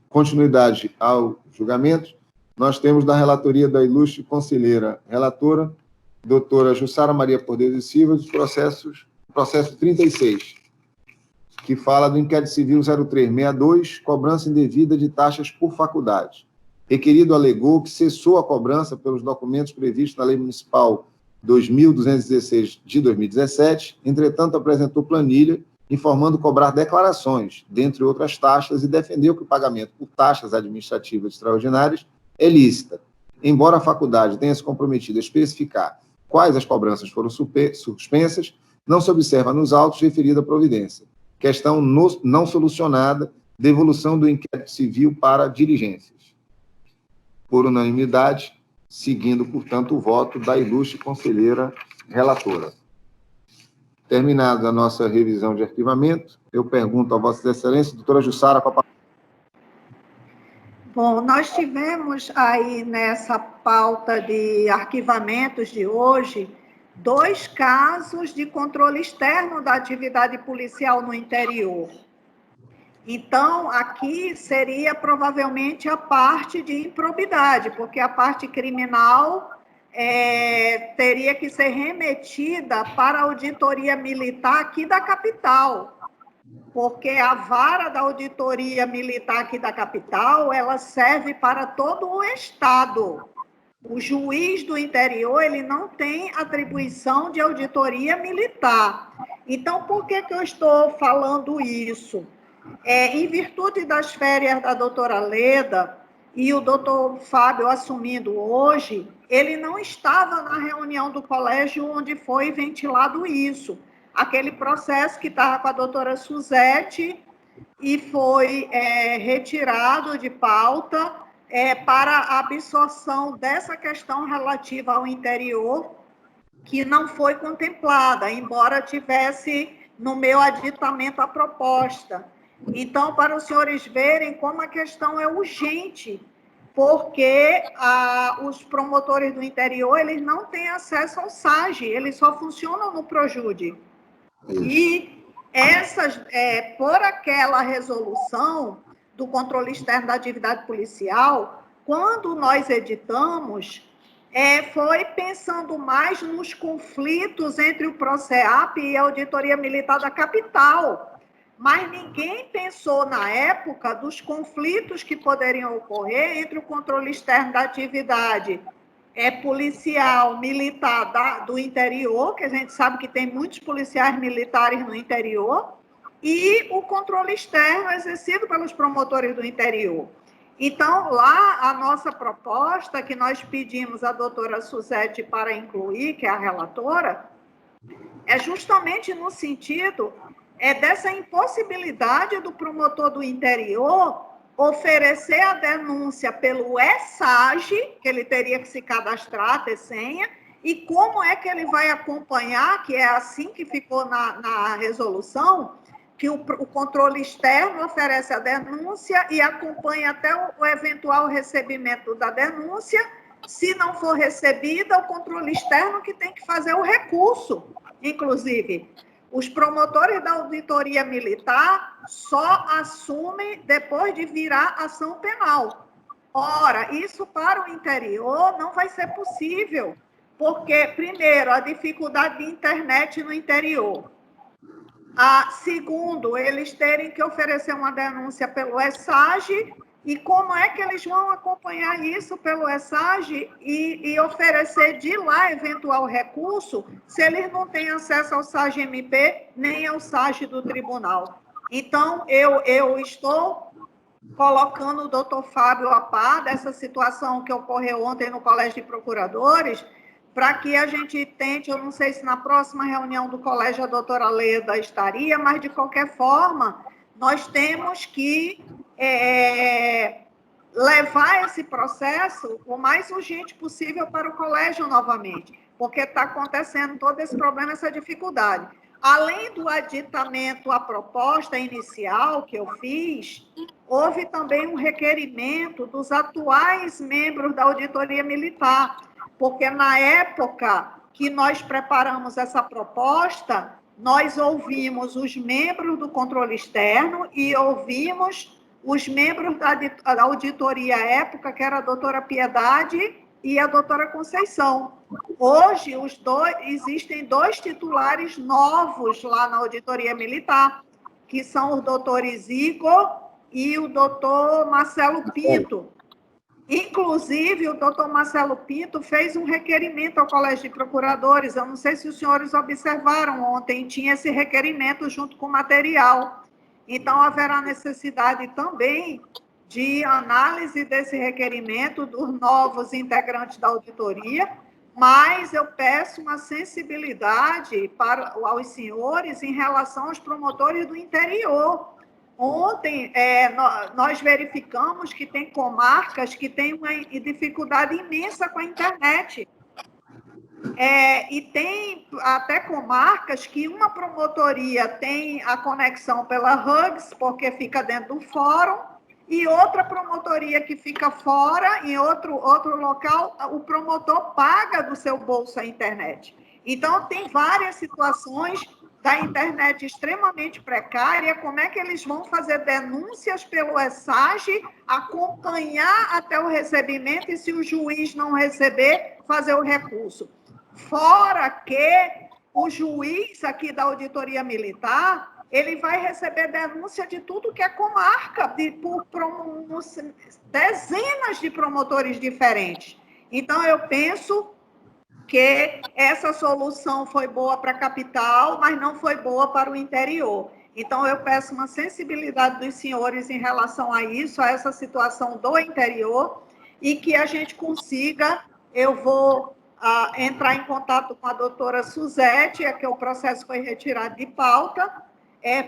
S1: Continuidade ao julgamento, nós temos da relatoria da ilustre conselheira relatora, doutora Jussara Maria Cordeiro de Silva, dos processo 36, que fala do inquérito civil 0362, cobrança indevida de taxas por faculdade. Requerido alegou que cessou a cobrança pelos documentos previstos na Lei Municipal 2.216 de 2017, entretanto apresentou planilha informando cobrar declarações, dentre outras taxas, e defendeu que o pagamento por taxas administrativas extraordinárias é lícita, embora a faculdade tenha se comprometido a especificar quais as cobranças foram suspensas, não se observa nos autos referida providência. Questão não solucionada, devolução do inquérito civil para diligências. Por unanimidade, seguindo, portanto, o voto da ilustre conselheira relatora. Terminada a nossa revisão de arquivamento, eu pergunto a Vossa Excelência, doutora Jussara, para...
S2: Bom, nós tivemos aí nessa pauta de arquivamentos de hoje 2 casos de controle externo da atividade policial no interior. Então, aqui seria provavelmente a parte de improbidade, porque a parte criminal teria que ser remetida para a auditoria militar aqui da capital, porque a vara da auditoria militar aqui da capital, ela serve para todo o estado. O juiz do interior, ele não tem atribuição de auditoria militar. Então, por que eu estou falando isso? Em virtude das férias da doutora Leda e o doutor Fábio assumindo hoje, ele não estava na reunião do colégio onde foi ventilado isso. Aquele processo que estava com a doutora Suzete e foi retirado de pauta para a absorção dessa questão relativa ao interior, que não foi contemplada, embora tivesse no meu aditamento a proposta. Então, para os senhores verem como a questão é urgente, porque os promotores do interior, eles não têm acesso ao SAGE, eles só funcionam no Projude. E por aquela resolução do controle externo da atividade policial, quando nós editamos, foi pensando mais nos conflitos entre o PROCEAP e a Auditoria Militar da capital. Mas ninguém pensou, na época, dos conflitos que poderiam ocorrer entre o controle externo da atividade policial, militar do interior, que a gente sabe que tem muitos policiais militares no interior, e o controle externo exercido pelos promotores do interior. Então, lá, a nossa proposta, que nós pedimos à doutora Suzete para incluir, que é a relatora, é justamente no sentido dessa impossibilidade do promotor do interior oferecer a denúncia pelo ESAGE, que ele teria que se cadastrar, ter senha, e como é que ele vai acompanhar, que é assim que ficou na resolução, que o controle externo oferece a denúncia e acompanha até o eventual recebimento da denúncia. Se não for recebida, o controle externo que tem que fazer o recurso, inclusive. Os promotores da auditoria militar só assumem depois de virar ação penal. Ora, isso para o interior não vai ser possível, porque, primeiro, a dificuldade de internet no interior. Segundo, eles terem que oferecer uma denúncia pelo ESAGE, e como é que eles vão acompanhar isso pelo ESAGE e oferecer de lá eventual recurso, se eles não têm acesso ao SAGE-MP, nem ao SAGE do tribunal. Então, eu estou colocando o doutor Fábio a par dessa situação que ocorreu ontem no Colégio de Procuradores, para que a gente tente, eu não sei se na próxima reunião do colégio a doutora Leda estaria, mas, de qualquer forma, nós temos que levar esse processo o mais urgente possível para o colégio novamente, porque está acontecendo todo esse problema, essa dificuldade. Além do aditamento à proposta inicial que eu fiz, houve também um requerimento dos atuais membros da Auditoria Militar, porque na época que nós preparamos essa proposta, nós ouvimos os membros do controle externo e ouvimos os membros da auditoria à época, que era a doutora Piedade e a doutora Conceição. Hoje, existem 2 titulares novos lá na Auditoria Militar, que são os doutores Igor e o doutor Marcelo Pinto. Inclusive, o doutor Marcelo Pinto fez um requerimento ao Colégio de Procuradores. Eu não sei se os senhores observaram ontem, tinha esse requerimento junto com o material. Então, haverá necessidade também de análise desse requerimento dos novos integrantes da auditoria, mas eu peço uma sensibilidade aos senhores em relação aos promotores do interior. Ontem, nós verificamos que tem comarcas que têm uma dificuldade imensa com a internet. E tem até comarcas que uma promotoria tem a conexão pela Hugs, porque fica dentro do fórum, e outra promotoria que fica fora, em outro local, o promotor paga do seu bolso a internet. Então, tem várias situações da internet extremamente precária. Como é que eles vão fazer denúncias pelo ESAGE, acompanhar até o recebimento e, se o juiz não receber, fazer o recurso? Fora que o juiz aqui da Auditoria Militar, ele vai receber denúncia de tudo que é comarca, por dezenas de promotores diferentes. Então, eu penso que essa solução foi boa para a capital, mas não foi boa para o interior. Então, eu peço uma sensibilidade dos senhores em relação a isso, a essa situação do interior, e que a gente consiga, eu vou entrar em contato com a doutora Suzete, que o processo foi retirado de pauta,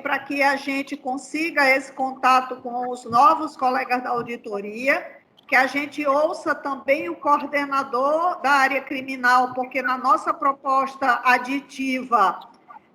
S2: para que a gente consiga esse contato com os novos colegas da auditoria, que a gente ouça também o coordenador da área criminal, porque na nossa proposta aditiva,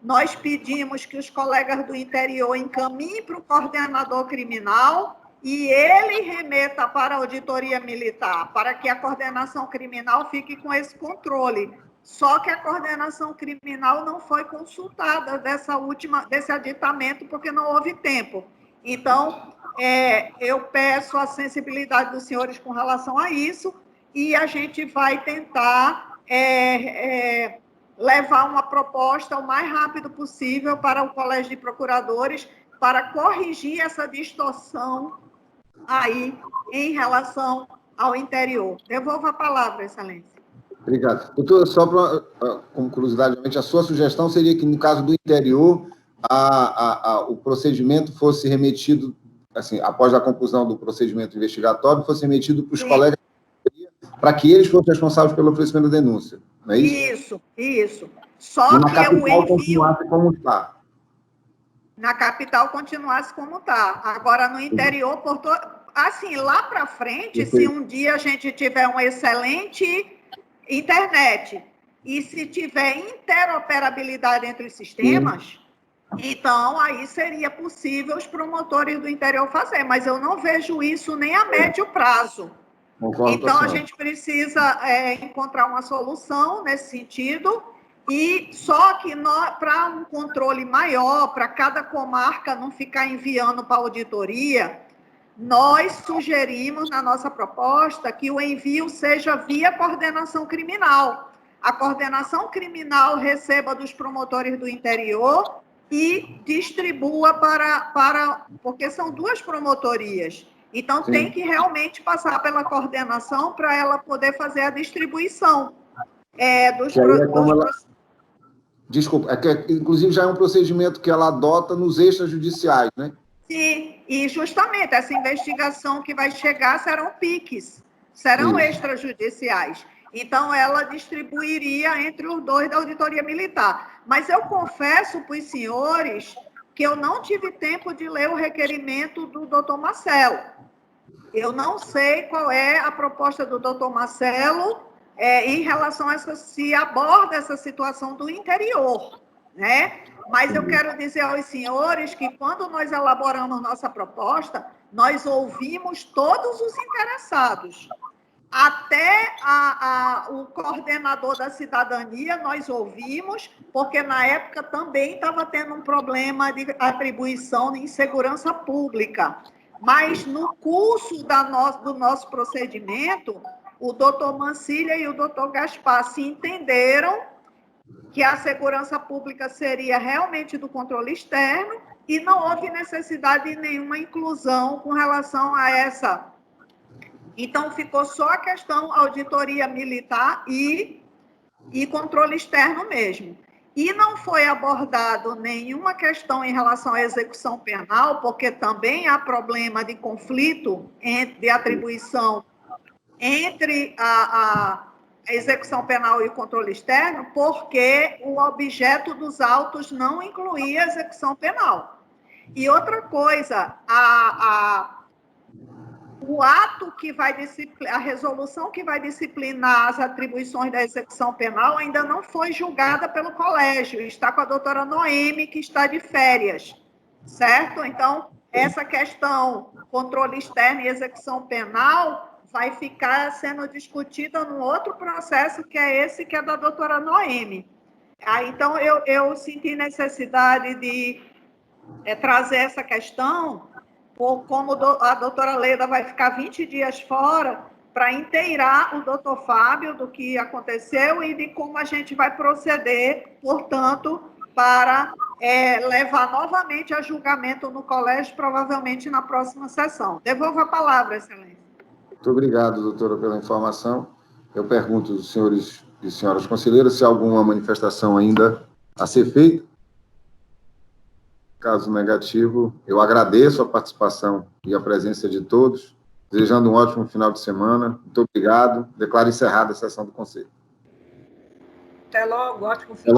S2: nós pedimos que os colegas do interior encaminhem para o coordenador criminal e ele remeta para a auditoria militar, para que a coordenação criminal fique com esse controle. Só que a coordenação criminal não foi consultada desse aditamento, porque não houve tempo. Então, eu peço a sensibilidade dos senhores com relação a isso, e a gente vai tentar levar uma proposta o mais rápido possível para o Colégio de Procuradores, para corrigir essa distorção aí em relação ao interior. Devolvo a palavra, Excelência.
S1: Obrigado. Doutor, só como curiosidade, a sua sugestão seria que, no caso do interior, o procedimento fosse remetido, assim, após a conclusão do procedimento investigatório, fosse remetido para os colegas, para que eles fossem responsáveis pelo oferecimento da denúncia, não é isso?
S2: Isso. Só
S1: e na
S2: que
S1: capital
S2: o envio...
S1: continuasse como está.
S2: Na capital continuasse como está. Agora, no interior, assim, lá para frente, se um dia a gente tiver uma excelente internet e se tiver interoperabilidade entre os sistemas, então aí seria possível os promotores do interior fazer, mas eu não vejo isso nem a médio prazo.
S1: Concordo,
S2: então, a gente precisa encontrar uma solução nesse sentido, e só que para um controle maior, para cada comarca não ficar enviando para a auditoria, nós sugerimos na nossa proposta que o envio seja via coordenação criminal. A coordenação criminal receba dos promotores do interior e distribua porque são 2 promotorias. Então,
S1: Sim.
S2: tem que realmente passar pela coordenação para ela poder fazer a distribuição
S1: Desculpa, inclusive já é um procedimento que ela adota nos extrajudiciais, né?
S2: Sim, e justamente essa investigação que vai chegar serão PICs, serão extrajudiciais. Então, ela distribuiria entre os 2 da Auditoria Militar. Mas eu confesso para os senhores que eu não tive tempo de ler o requerimento do doutor Marcelo. Eu não sei qual é a proposta do doutor Marcelo em relação a se aborda essa situação do interior, né? Mas eu quero dizer aos senhores que, quando nós elaboramos nossa proposta, nós ouvimos todos os interessados. Até o coordenador da cidadania nós ouvimos, porque na época também estava tendo um problema de atribuição em segurança pública. Mas no curso do nosso procedimento, o doutor Mancilha e o doutor Gaspar se entenderam que a segurança pública seria realmente do controle externo e não houve necessidade de nenhuma inclusão com relação a essa. Então, ficou só a questão auditoria militar e controle externo mesmo. E não foi abordado nenhuma questão em relação à execução penal, porque também há problema de conflito de atribuição entre a execução penal e o controle externo, porque o objeto dos autos não incluía a execução penal. E outra coisa, o ato que vai disciplinar, a resolução que vai disciplinar as atribuições da execução penal ainda não foi julgada pelo colégio, está com a doutora Noemi, que está de férias, certo? Então, essa questão, controle externo e execução penal, vai ficar sendo discutida num outro processo, que é esse que é da doutora Noemi. Então, eu senti necessidade de trazer essa questão, como a doutora Leda vai ficar 20 dias fora, para inteirar o doutor Fábio do que aconteceu e de como a gente vai proceder, portanto, para levar novamente a julgamento no colégio, provavelmente na próxima sessão. Devolvo a palavra, excelência.
S1: Muito obrigado, doutora, pela informação. Eu pergunto aos senhores e senhoras conselheiras se há alguma manifestação ainda a ser feita. Caso negativo, eu agradeço a participação e a presença de todos, desejando um ótimo final de semana. Muito obrigado. Declaro encerrada a sessão do Conselho.
S3: Até logo, ótimo final.